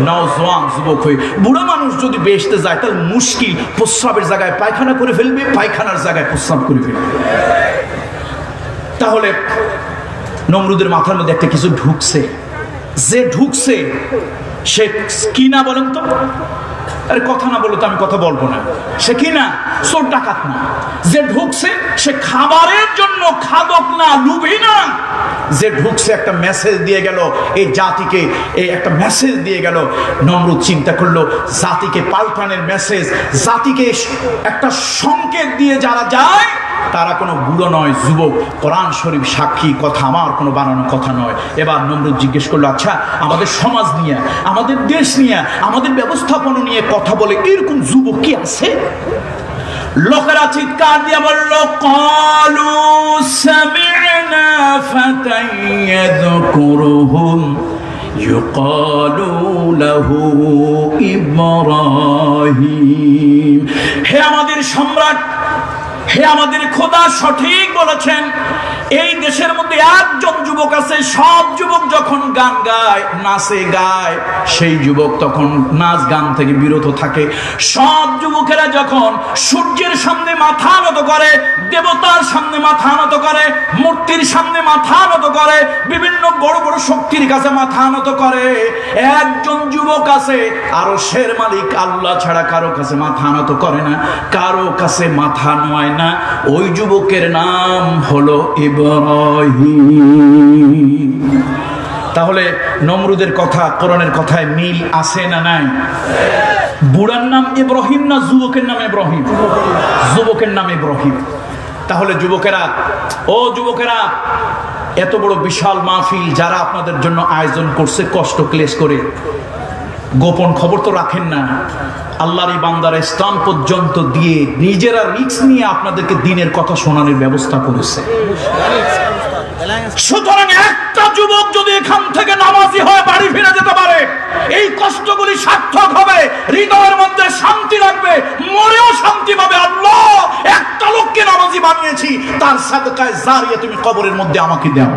নওজওয়ান, যুবক হয়ে। বুড়া মানুষ যদি বেহেশতে যায় তাহলে মুশকিল, প্রস্রাবের জায়গায় পায়খানা করে ফেলবে, পায়খানার জায়গায় প্রস্রাব করে ফেলবে। তাহলে নমরুদের মাথার মধ্যে একটা কিছু ঢুকছে, যে ঢুকছে সে কি না বলেন তো? আরে কথা না বলো তো আমি কথা বলবো না। সে কি না? চোর ডাকাত না। যে ঢুকছে সে খাবারের জন্য খাদক না, লুভি না। যে ঢুকছে একটা মেসেজ দিয়ে গেল এই জাতিকে, এই একটা মেসেজ দিয়ে গেল। নমরুদ চিন্তা করলো জাতিকে পাল্টানোর মেসেজ, জাতিকে একটা সংকেত দিয়ে যারা যায় তারা কোনো বুড়ো নয়, যুবক। কোরআন শরীফ সাক্ষী, কথা আমার কোনো বানানো কথা নয়। এবার নমরুদ জিজ্ঞেস করলো, আচ্ছা আমাদের সমাজ নিয়ে, আমাদের দেশ নিয়ে, আমাদের ব্যবস্থাপনা নিয়ে কথা বলে এরকম যুবক কি আছে? লোকেরা চিৎকার দিয়ে বলল, ক্বালু সামি'না ফাতান ইয়াযকুরুহুম ইউকালু লাহু ইব্রাহিম। হে আমাদের সম্রাট, হে আমাদের খোদা সঠিক বলেছেন। এই দেশের মধ্যে একজন যুবক আছে, সব যুবক যখন গান গায়, নাচে গায়, সেই যুবক তখন নাচ গান থেকে বিরত থাকে। সব যুবকেরা যখন সূর্যের সামনে মাথা নত করে, দেবতার সামনে মাথা নত করে, মূর্তির সামনে মাথা নত করে, বিভিন্ন বড় বড় শক্তির কাছে মাথা নত করে, একজন যুবক আছে আরশের মালিক আল্লাহ ছাড়া কারো কাছে মাথা নত করে না, কারো কাছে মাথা নোয় না। ওই যুবকের নাম হলো ইব্রাহিম। তাহলে নমরুদের কথা কোরআনের কথায় মিল আছে না নাই? বুড়ার নাম ইব্রাহিম না যুবকের নাম ইব্রাহিম? যুবকের নাম ইব্রাহিম। তাহলে যুবকেরা, ও যুবকেরা, এত বড় বিশাল মাহফিল যারা আপনাদের জন্য আয়োজন করছে কষ্ট ক্লেশ করে, গোপন খবর তো রাখেন না। আল্লাহর এই বান্দারা ইসলাম পর্যন্ত দিয়ে নিজেরা রিস্ক নিয়ে আপনাদেরকে দিনের কথা শোনানোর ব্যবস্থা করেছে। সুতরাং একটা যুবক যদি এখান থেকে নামাজি হয়ে বাড়ি ফিরে যেতে পারে, এই কষ্টগুলি সার্থক হবে, হৃদয়ের মধ্যে শান্তি লাগবে, মরেও শান্তি পাবে। আল্লাহ একটা লোককে নামাজি বানিয়েছি, তার সাদকায়ে জারিয়া তুমি কবরের মধ্যে আমাকে দাও।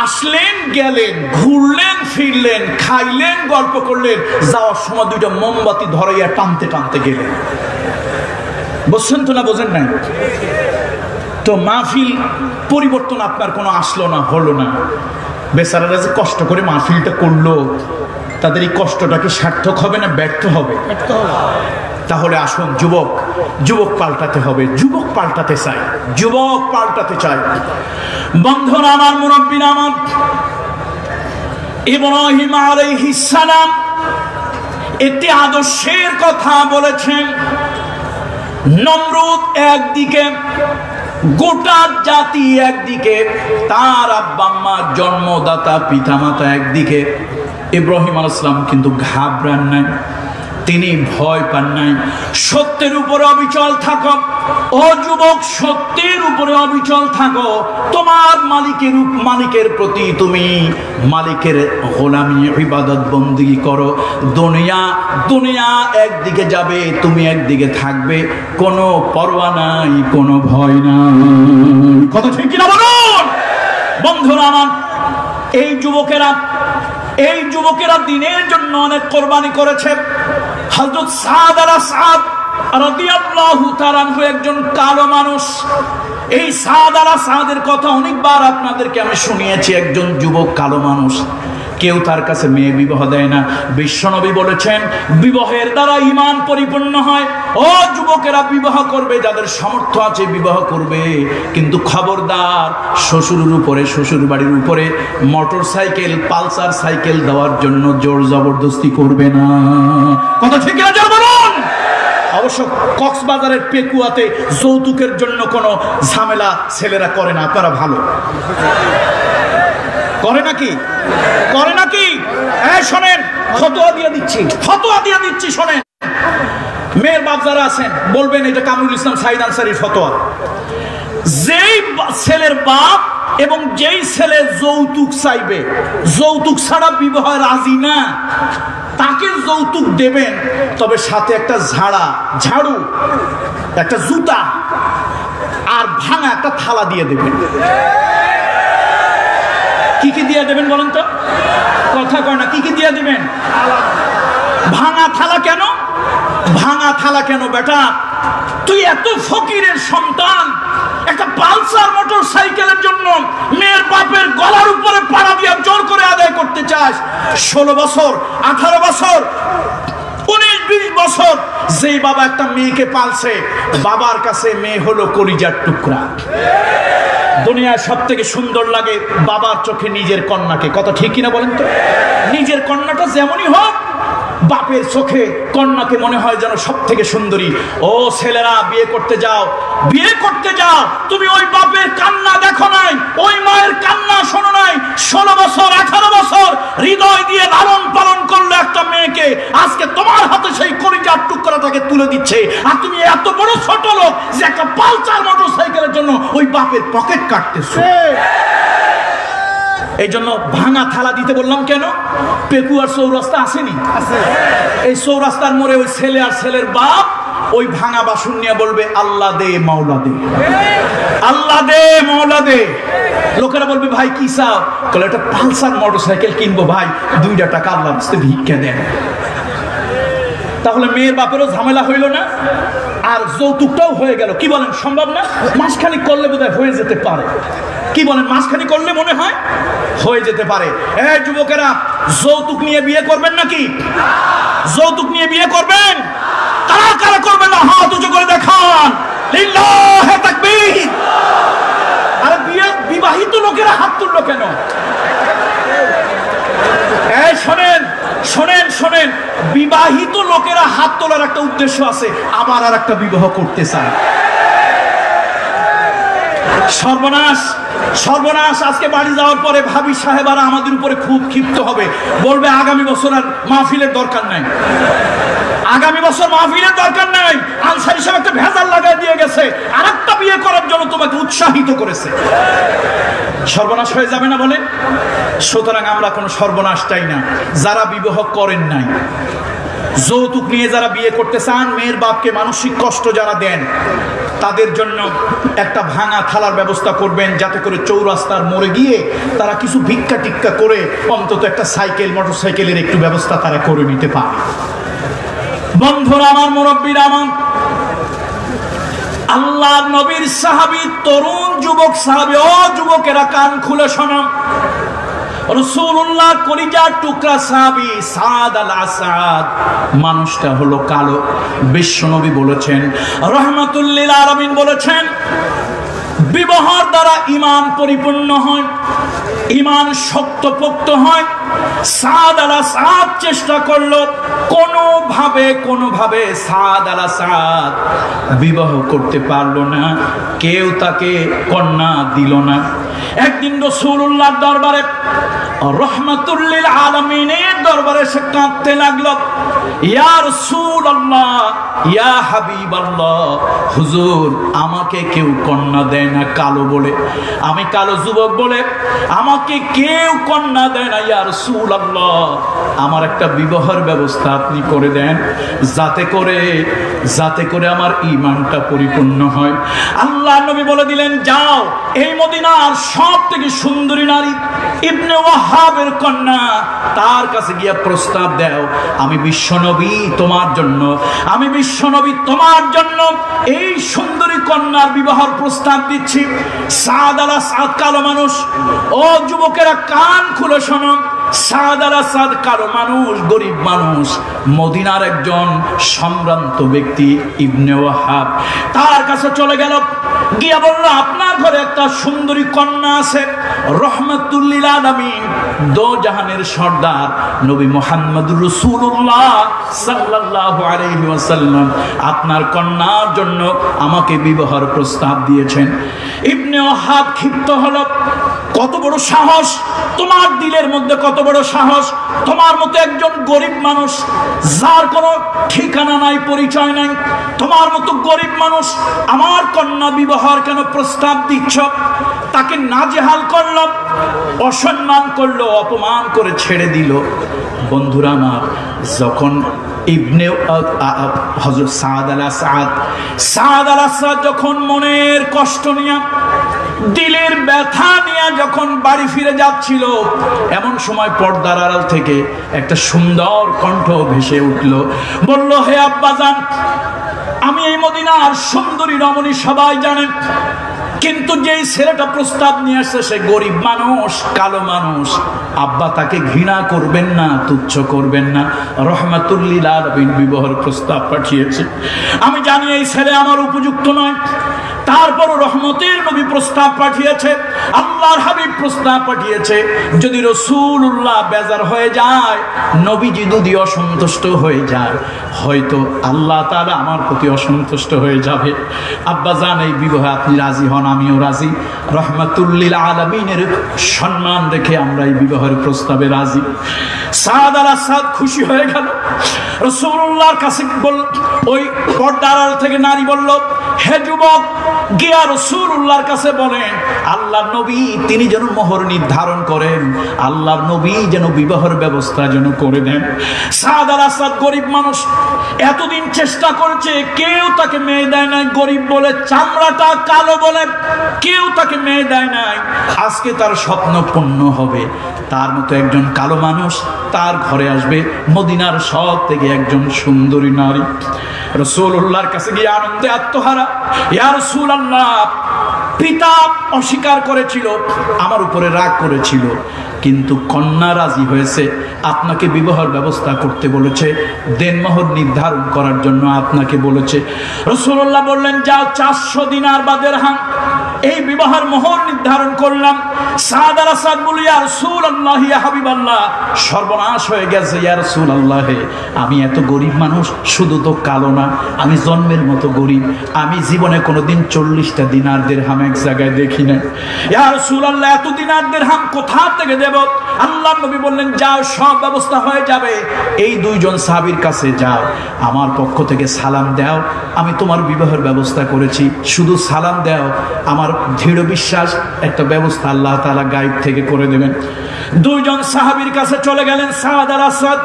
আসলেন, গেলেন, ঘুরলেন, ফিরলেন, খাইলেন, গল্প করলেন, যাওয়ার সময় দুইটা মোমবাতি ধরাইয়া টানতে টানতে গেলেন। বুঝছেন তো না বোঝেন নাই? তো মাহফিল পরিবর্তন আপনার কোনো আসলো না, হলো না। বেচারারা যে কষ্ট করে মাহফিলটা করলো, তাদের এই কষ্টটা কি সার্থক হবে না ব্যর্থ হবে? তাহলে আসুন যুবক, যুবক পাল্টাতে হবে। যুবক পাল্টাতে চাই, যুবক পাল্টাতে চাই। বন্ধুরা আমার, মুরব্বিরা আমার, ইব্রাহিম আলাইহিস সালাম একটি আদর্শের কথা বলেছেন। নমরুদ একদিকে, গোটা জাতি একদিকে, তার আব্বা আম্মা জন্মদাতা পিতামাতা একদিকে। ইব্রাহিম আলাইহিস সালাম কিন্তু ঘাবড়ান নাই, তিনি ভয় পান নাই। সত্যের উপরে অবিচল থাকো ও যুবক, সত্যের উপরে অবিচল থাকো। তোমার মালিকের প্রতি তুমি মালিকের গোলামি ইবাদত বন্দেগী করো। দুনিয়া একদিকে যাবে, তুমি একদিকে থাকবে, কোনো পরোয়া নাই, কোনো ভয় নাই। কথা ঠিক কিনা বলুন বন্ধুরা আমার? এই যুবকেরা দিনের জন্য অনেক কোরবানি করেছে। হযরত সাদ রাদিয়াল্লাহু তাআলা একজন কালো মানুষ। এই সাদের কথা অনেকবার আপনাদেরকে আমি শুনিয়েছি। একজন যুবক কালো মানুষ, কেউ তার কাছে মেয়ে বিবাহ দেয় না। বিশ্বনবী বলেছেন বিবাহের দ্বারা ঈমান পরিপূর্ণ হয়। ও যুবকেরা, বিবাহ করবে, যাদের সামর্থ্য আছে বিবাহ করবে, কিন্তু খবরদার শ্বশুর বাড়ির উপরে মোটর সাইকেল, পালসার সাইকেল দেওয়ার জন্য জোর জবরদস্তি করবে না। কথা ঠিক না বলুন? অবশ্য কক্সবাজারের পেকুয়াতে যৌতুকের জন্য কোনো ঝামেলা ছেলেরা করে না। আপনারা ভালো করে নাকি? শোনেন, ফতোয়া দিয়ে দিচ্ছি শোনেন। মেয়ের বাপ যারা আছেন বলবেন এটা কামরুল ইসলাম সাইদ আনসারীর ফতোয়া। যেই ছেলের বাপ এবং যেই ছেলে যৌতুক চাইবে, যৌতুক ছাড়া বিবাহ রাজি না, তাকে যৌতুক দেবেন, তবে সাথে একটা ঝাড়ু, একটা জুতা আর ভাঙা একটা থালা দিয়ে দেবেন। কি দিয়ে দেবেন বলেন তো? কথা কয় না। কি দিয়ে দিবেন? ভাঙা থালা কেন বেটা? তুই এত ফকিরের সন্তান, একটা পালসার মোটর সাইকেলের জন্য মেয়ের বাপের গলার উপরে পাড়া দিয়ে জোর করে আদায় করতে চাস? 16 বছর, 18 বছর, 19-20 বছর যেই বাবা একটা মেয়েকে পালছে, বাবার কাছে মেয়ে হলো কলিজার টুকরা। দুনিয়ায় সব থেকে সুন্দর লাগে বাবার চোখে নিজের কন্যাকে। কথা ঠিক কিনা বলেন তো? নিজের কন্যাটা যেমনই হোক, বাপের চোখে কন্যাকে মনে হয় যেন সব থেকে সুন্দরী। ও ছেলেরা, বিয়ে করতে যাও, তুমি ওই বাপের কান্না দেখো নাই, ওই মায়ের কান্না শোনো নাই। 16 বছর, 18 বছর হৃদয় দিয়ে লালন পালন করলো একটা মেয়েকে, আজকে তোমার হাতে সেই কলিজার টুকরাটাকে তুলে দিচ্ছে। আর তুমি এত বড় ছোট লোক যে একটা পালসার মোটর সাইকেলের জন্য ওই বাপের পকেট কাটতেছো। এই জন্য ভাঙা থালা দিতে বললাম কেন? পেকুয়ার চৌরাস্তা আসেনি? এই চৌরাস্তার মোড়ে ওই ছেলে আর ছেলের বাপ ওই ভাঙা বাসন নিয়ে বলবে আল্লাহ দে মাওলা দে, আল্লাহ দে মাওলা দে। লোকেরা বলবে ভাই কি চাও? বলে একটা পালসার মোটর সাইকেল কিনবো ভাই, 2 টাকা আল্লাহ রাস্তে ভিক্ষা দেন। তাহলে মেয়ের বাপেরও ঝামেলা হইল না, আর যৌতুকটাও হয়ে গেল। কি বলেন, সম্ভব না? মাসখানিক করলে বোধহয় হয়ে যেতে পারে। কি বলেন, মাসখানিক করলে মনে হয় হয়ে যেতে পারে। যুবকেরা, যৌতুক নিয়ে বিয়ে করবেন নাকি? যৌতুক নিয়ে বিয়ে করবেন? কারা করবেন না হাত উঁচু করে দেখান। লিল্লাহে তাকবীর। আরে বিবাহিত লোকেরা হাত তুললো কেন? শোনেন, বিবাহিত লোকেরা হাত তোলার একটা উদ্দেশ্য আছে, আবার আর একটা বিবাহ করতে চায়। সর্বনাশ। আজকে বাড়ি যাওয়ার পরে ভাবি সাহেবারা আমাদের উপরে খুব ক্ষিপ্ত হবে, বলবে আগামী বছর আর মাহফিলের দরকার নাই, আনসারী সাহেব একটা ভেজাল লাগাই দিয়ে গেছে, আর একটা বিয়ে করার জন্য তোমাকে উৎসাহিত করেছে। সর্বনাশ হয়ে যাবে না বলে? সুতরাং আমরা কোনো সর্বনাশ চাই না। যারা বিবাহ করেন নাই, যৌতুক নিয়ে যারা বিয়ে করতে চান, মেয়ের বাপকে মানসিক কষ্ট যারা দেন, তাদের জন্য একটা ভাঙা থালার ব্যবস্থা করবেন, যাতে করে চৌরাস্তার মোড়ে গিয়ে তারা কিছু ভিক্ষা টিক্কা করে অন্তত একটা সাইকেল, মোটর সাইকেলের একটু ব্যবস্থা তারা করে নিতে পারে। বন্ধুরা আমার, মুরব্বীরা আমার, আল্লাহ নবীর সাহাবী, তরুণ যুবক সাহাবী, ও যুবকেরা কান খুলে শোনো, রাসূলুল্লাহ কলিজার টুকরা সাহাবী সাদ আল আসাদ, মানুষটা হলো কালো। বিশ্বনবী বলেছেন, রাহমাতুল লিল আলামিন বলেছেন, বিবাহের দ্বারা দ্বারা ঈমান পরিপূর্ণ হয়, ঈমান শক্তপোক্ত হয়। সাদ আলা সাদ চেষ্টা করলো, কোনোভাবে সাদ আলা সাদ বিবাহ করতে পারলো না, কেউ তাকে কন্যা দিল না। একদিন রাসূলুল্লাহর দরবারে, রহমাতুল লিল আলামিনের দরবারে সে কাঁদতে লাগলো, ইয়া রাসূলুল্লাহ, ইয়া হাবিবাল্লাহ, হুজুর আমাকে কেউ কন্যা দেয় না, কালো বলে, আমি কালো যুবক বলে আমাকে কেউ কন্যা দেয় না। ইয়া রাসূলুল্লাহ, আমার একটা বিবাহের ব্যবস্থা আপনি করে দেন, যাতে করে আমার ঈমানটা পরিপূর্ণ হয়। আল্লাহ নবী বলে দিলেন, যাও এই মদিনার সব থেকে সুন্দরী নারী ইবনে ওয়াহাবের কন্যা, তার কাছে গিয়ে প্রস্তাব দাও, আমি বিশ্বনবী তোমার জন্য এই সুন্দরী কন্যার বিবাহের প্রস্তাব দিচ্ছি। সাদ আলা সাদ কালো মানুষ, ও যুবকেরা কান খুলে শোনো, সাদ আলা সাদ কালো মানুষ, গরিব মানুষ, মদিনার একজন সম্ভ্রান্ত ব্যক্তি ইবনে ওয়াহাব তার কাছে চলে গেল, গিয়া বলল, আপনার ঘরে একটা সুন্দরী কন্যা আছে, রহমাতুল লিল আলামিন, দো জাহানের সর্দার নবী মুহাম্মদুর রাসূলুল্লাহ সাল্লাল্লাহু আলাইহি ওয়াসাল্লাম আপনার কন্যার জন্য আমাকে বিবাহের প্রস্তাব দিয়েছেন। ইবনে ওয়াহাব ক্ষিপ্ত হলো, কত বড় সাহস তোমার দিলের মধ্যে, কত বড় সাহস, তোমার মতো একজন গরিব মানুষ যার কোনো ঠিকানা নাই, পরিচয় নাই, তোমার মতো গরিব মানুষ আমার কন্যা বিবাহের কেন প্রস্তাব দিচ্ছ? তাকে নাজেহাল করলো, অসম্মান করলো, অপমান করে ছেড়ে দিল। বন্ধুরা আমার, যখন ইবনে হযরত সাদ আলা সাদ যখন মনের কষ্ট নিয়ে, দিলের ব্যথা নিয়ে যখন বাড়ি ফিরে যাচ্ছিল, এমন সময় পর্দার আড়াল থেকে একটা সুন্দর কণ্ঠ ভেসে উঠল, বলল, হে আব্বাজান, আমি এই মদিনার সুন্দরী রমণী সবাই জানেন, কিন্তু যেই ছেলেটা প্রস্তাব নিয়ে আসছে সে গরিব মানুষ, কালো মানুষ, আব্বা তাকে ঘৃণা করবেন না, তুচ্ছ করবেন না, রহমাতুল লিল আলামিন বিবাহের প্রস্তাব পাঠিয়েছে। আমি জানি এই ছেলে আমার উপযুক্ত নয়, তারপরও রহমতের নবী প্রস্তাব পাঠিয়েছে, আল্লাহর হাবিব প্রস্তাব পাঠিয়েছে। যদি রাসূলুল্লাহ বেজার হয়ে যায়, নবীজি যদি অসন্তুষ্ট হয়ে যায়, হয়তো আল্লাহ তাআলা আমার প্রতি অসন্তুষ্ট হয়ে যাবে। আব্বা জান, এই বিবাহে আপনি রাজি হন, আমিও রাজি। রহমাতুল লিল আলামিনের সম্মান রেখে আমরা এই বিবাহের প্রস্তাবে রাজি। সাদ আলা সাদ খুশি হয়ে গেল। রাসূলুল্লাহর কাছে ওই পর্দার আড়াল থেকে নারী বলল, হে যুবক, গিয়া রাসূলুল্লাহর কাছে বলেন, আল্লাহর নবী তিনি যেন মোহর নির্ধারণ করেন, আল্লাহর নবী যেন বিবাহের ব্যবস্থা যেন করে দেন। সাদ আলা সাদ গরিব মানুষ, এতদিন চেষ্টা করেছে, কেউ তাকে মেয়ে দেয় নাই, গরিব বলে, চামড়াটা কালো বলে কেউ তাকে মেয়ে দেয় নাই। আজকে তার স্বপ্ন পূর্ণ হবে, তার মতো একজন কালো মানুষ তার ঘরে আসবে, মদিনার সব থেকে একজন সুন্দরী নারী। রাসূলুল্লাহর কাছে গিয়ে আনন্দে আত্মহারা, ইয়া রাসূলুল্লাহ, পিতা অস্বীকার করেছিল, আমার উপরে রাগ করেছিল, কিন্তু কন্যা রাজি হয়েছে, আপনাকে বিবাহের ব্যবস্থা করতে বলেছে, দেনমোহর নির্ধারণ করার জন্য আপনাকে বলেছে। রাসূলুল্লাহ বললেন, যাও 400 দিনার বা দিরহাম এই বিবাহের মোহর নির্ধারণ করলাম। সাদ আলা সাদ বলি, ইয়া রাসূলুল্লাহ, ইয়া হাবিবাল্লাহ, সর্বনাশ হয়ে গেছে। ইয়া রাসূলুল্লাহ, আমি এত গরিব মানুষ, শুধু তো কালো না, আমি জন্মের মতো গরিব, আমি জীবনে কোনোদিন 40টা দিনার দিরহাম এক জায়গায় দেখি না। ইয়া রাসূলুল্লাহ, এত দিনার দিরহাম কোথা থেকে দেব? আল্লাহর নবী বললেন, যাও, সব ব্যবস্থা হয়ে যাবে। এই দুইজন সাহাবীর কাছে যাও, আমার পক্ষ থেকে সালাম দাও, আমি তোমার বিবাহের ব্যবস্থা করেছি, শুধু সালাম দাও, আমার দৃঢ় বিশ্বাস একটা ব্যবস্থা আল্লাহ তাআলা গায়েব থেকে করে দেবেন। দুইজন সাহাবীর কাছে চলে গেলেন। সাদ আলা সাদ,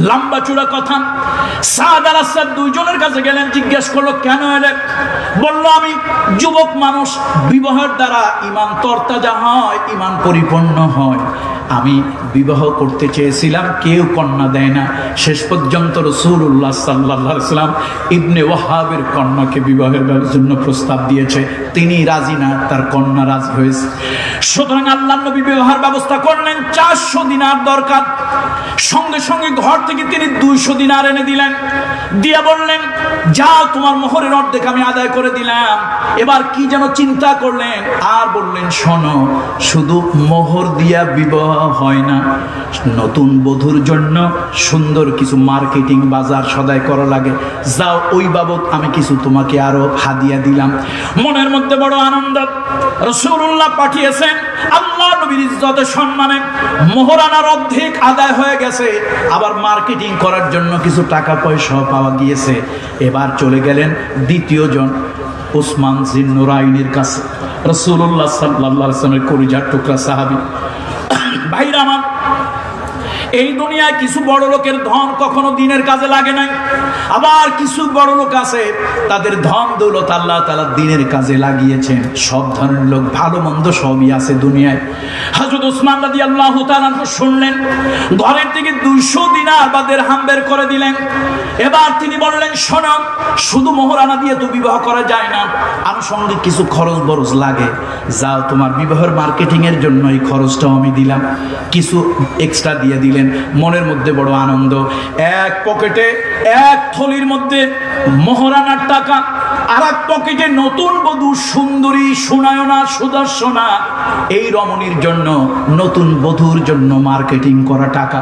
লম্বা চূড়া কথা, সাদ আলা সাদ দুইজনের কাছে গেলেন, জিজ্ঞেস করলো, কেন এলে? বলল, আমি যুবক মানুষ, বিবাহের দ্বারা ঈমান তরতাজা হয়, ঈমান পরিপূর্ণ হয়, আমি বিবাহ করতে চেয়েছিলাম, কেউ কন্যা দেয় না। শেষ পর্যন্ত রাসূলুল্লাহ সাল্লাল্লাহু আলাইহি ওয়াসাল্লাম ইবনে ওয়াহাবের কন্যাকে বিবাহের জন্য প্রস্তাব দিয়েছে, তিনি রাজি না, তার কন্যা রাজি হয়েছে। সুতরাং আল্লাহর নবী বিবাহের ব্যবস্থা করলেন। 400 দিনার দরকার। সঙ্গে সঙ্গে ঘর থেকে তিনি 200 দিনার এনে দিলেন, দিয়ে বললেন যাও তোমার মোহরের অর্ধেক আমি আদায় করে দিলাম। এবার কি যেন চিন্তা করলেন, আর বললেন শোনো, শুধু মোহর দিয়া বিবাহ হয় না, নতুন বধূর জন্য সুন্দর কিছু মার্কেটিং বাজার সদাই করা লাগে, যাও ওই বাবদ আমি কিছু তোমাকে আরো হাদিয়া দিলাম। মনের মধ্যে বড় আনন্দ। রাসূলুল্লাহ পাঠিয়েছেন, আল্লাহ নবীর ইজ্জতে সম্মানে মোহরানার অর্ধেক আদায় হয়ে গেছে, আবার মার্কেটিং করার জন্য কিছু টাকা পয়সা পাওয়া গিয়েছে। এবার চলে গেলেন দ্বিতীয় জন উসমান জিন্নুরাইনের কাছে। রাসূলুল্লাহ সাল্লাল্লাহু আলাইহি ওয়াসাল্লামের কলিজার টুকরা সাহাবী। ভাইরা আমার, এই দুনিয়ায় কিছু বড় লোকের ধন কখনো দিনের কাজে লাগে নাই, আবার কিছু বড় লোক আছে তাদের ধন দৌলত আল্লাহ তাআলা দিনের কাজে লাগিয়েছেন। সব ধরনের লোক, ভালো মন্দ সবই আছে দুনিয়ায়। হযরত ওসমান রাদিয়াল্লাহু তাআলা শুনলেন, ঘরের থেকে 200 দিনার বা দিরহাম বের করে দিলেন। এবার তিনি বললেন শোনো, শুধু মোহরানা দিয়ে তো বিবাহ করা যায় না, আনুষঙ্গিক কিছু খরচ বরচ লাগে, যাও তোমার বিবাহের মার্কেটিং এর জন্য এই খরচটাও আমি দিলাম। কিছু এক্সট্রা দিয়ে দিলেন। মনের মধ্যে বড় আনন্দ। এক পকেটে, এক থলির মধ্যে মোহরানার টাকা, আর এক পকেটে নতুন বধূ সুন্দরী সুনায়না সুদর্শনা এই রমণীর জন্য, নতুন বধূর জন্য মার্কেটিং করা টাকা।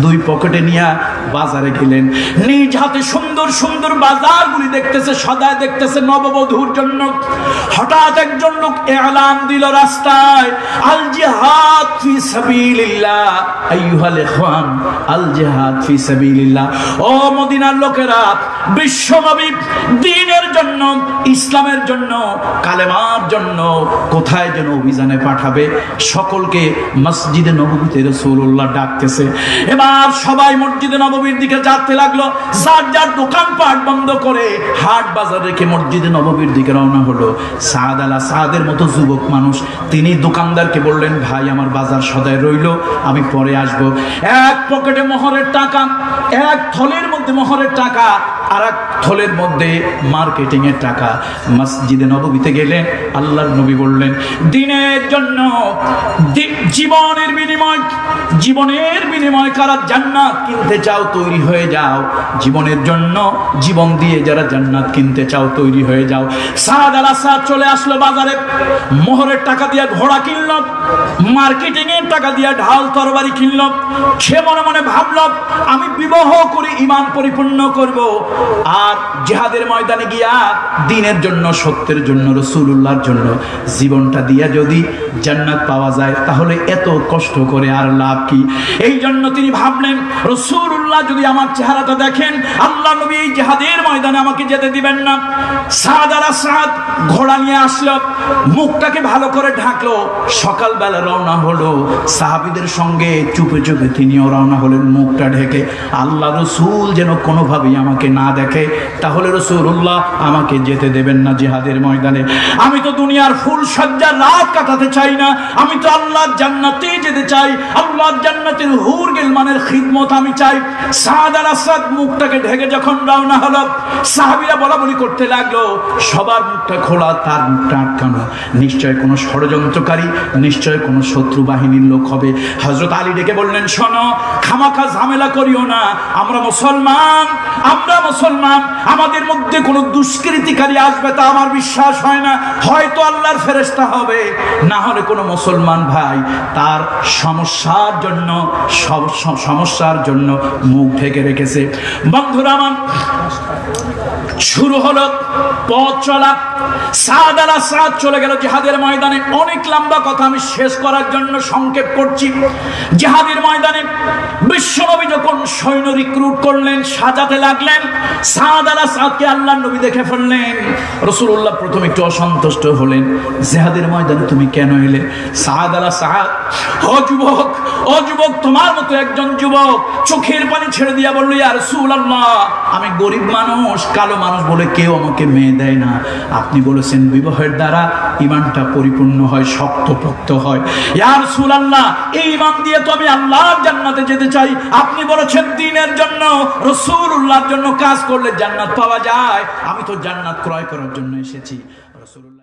দুই পকেটে নিয়ে বাজারে গেলেন। নিজ হাতে সুন্দর সুন্দর বাজারগুলি দেখতেছে, সদায় দেখতেছে নববধূর জন্য। হঠাৎ একজন লোক এলান দিল রাস্তায়, আল জিহাদ ফি সাবিলিল্লাহ আইয়ুহাল ইখওয়ান, আল জিহাদ ফি সাবিলিল্লাহ। ও মদিনার লোকেরা, বিশ্বনবী দ্বীনের জন্য, ইসলামের জন্য, কালেমার জন্য কোথায় যেন অভিযানে পাঠাবে। সকলকে মসজিদে নববীতে রাসূলুল্লাহ ডাকতেছে। এবার সবাই মসজিদে নববীর দিকে যেতে লাগলো। যার যার দোকানপাট বন্ধ করে হাট বাজার রেখে মসজিদে নববীর দিকে রওনা হলো। সাদ আলা সাদের মতো যুবক মানুষ, তিনি দোকানদারকে বললেন, ভাই আমার বাজার সদাই রইল, আমি পরে আসবো। এক পকেটে মোহরের টাকা, এক থলের মধ্যে মোহরের টাকা, আর এক থলের মধ্যে মার্কেটিং এর টাকা। মসজিদে নববীতে গেলে আল্লাহর নবী বললেন, দিনের জন্য জীবনের বিনিময়, জীবনের বিনিময় কারা জান্নাত কিনতে চাও তৈরি হয়ে যাও। জীবনের জন্য জীবন দিয়ে যারা জান্নাত কিনতে চাও তৈরি হয়ে যাও। সাদ আল আসাদ চলে আসলো বাজারে, মোহরের টাকা দিয়ে ঘোড়া কিনল, মার্কেটিং এর টাকা দিয়ে ঢাল তরবারি কিনল। সে মনে মনে ভাবল, আমি বিবাহ করে ঈমান পরিপূর্ণ করব, আর জিহাদের ময়দানে গিয়া দ্বীনের জন্য, সত্যের জন্য, রাসূলুল্লাহর জন্য জীবনটা দিয়া যদি জান্নাত পাওয়া যায়, তাহলে এত কষ্ট করে আর লাভ কি? এই জন্য তিনি ভাবলেন, রাসূলুল্লাহ যদি আমার চেহারাটা দেখেন, আল্লাহ নবী এই জিহাদের ময়দানে আমাকে যেতে দিবেন না। সাদ আল আসাদ ঘোড়া নিয়ে আসলো, মুখটাকে ভালো করে ঢাকলো। সকালবেলা রওনা হলো, সাহাবীদের সঙ্গে চুপে চুপে তিনিও রওনা হলেন মুখটা ঢেকে। আল্লাহ রাসূল যেন কোনোভাবেই আমাকে না দেখে, তাহলে রাসূলুল্লাহ আমাকে যেতে দেবেন না জিহাদের ময়দানে। আমি তো দুনিয়ার ফুল সজ্জার রাত কাটাতে চাই না, আমি তো আল্লাহর জান্নাতে যেতে চাই। আল্লাহর জান্নাতের হুর গিলমানের খিদমত আমি চাই। সাদ আল আসাদ মুখটাকে ঢেকে যখন রওনা হলো, সাহাবীরা বলাবলি করতে লাগলো, সবার মুখটা খোলা, তার মুখটা আটকানো। নিশ্চয় কোনো ষড়যন্ত্রকারী, নিশ্চয় কোনো শত্রু বাহিনীর লোক হবে। হযরত আলী ডেকে বললেন, শোনো, খামাখা ঝামেলা করিও না, আমরা মুসলমান, আমরা মুসলমান, আমাদের মধ্যে কোনো দুষ্কৃতিকারী আসবে তা আমার বিশ্বাস হয় না। হয়তো আল্লাহর ফেরেশতা হবে, না হলে কোনো মুসলমান ভাই তার সমস্যার জন্য মুখ ঢেকে রেখেছে। বন্ধুরা আমার, শুরু হলো পথ চলা। সাদ আল আসাদ চলে গেল জিহাদের ময়দানে। অনেক লম্বা কথা, আমি শেষ করার জন্য সংক্ষেপ করছি। জিহাদের ময়দানে বিশ্বনবী যখন সৈন্য রিক্রুট করলেন, সাজাতে লাগলেন, সাদ আল আসাদকে আল্লাহর নবী দেখে ফেললেন। রাসূলুল্লাহ প্রথমে একটু অসন্তুষ্ট হলেন, জিহাদের ময়দানে তুমি কেন এলে? সাদ আল আসাদ, ও যুবক, ও যুবক, তোমার মতো একজন যুবক চোখের পানি ছেড়ে দিয়া বলল, ইয়া রাসূলুল্লাহ, আমি গরিব মানুষ, কালো মানুষ বলে কেউ আমাকে মেয়ে দেয় না। আপনি বলেছেন বিবাহের দ্বারা ঈমানটা পরিপূর্ণ হয়, শক্তপোক্ত হয়। ইয়া রাসূলুল্লাহ, এই ঈমান দিয়ে তো আমি আল্লাহর জান্নাতে যেতে চাই। আপনি বলেছেন দ্বীনের জন্য, রাসূলুল্লাহর জন্য কাজ করলে জান্নাত পাওয়া যায়। আমি তো জান্নাত ক্রয় করার জন্য এসেছি। রাসূলুল্লাহ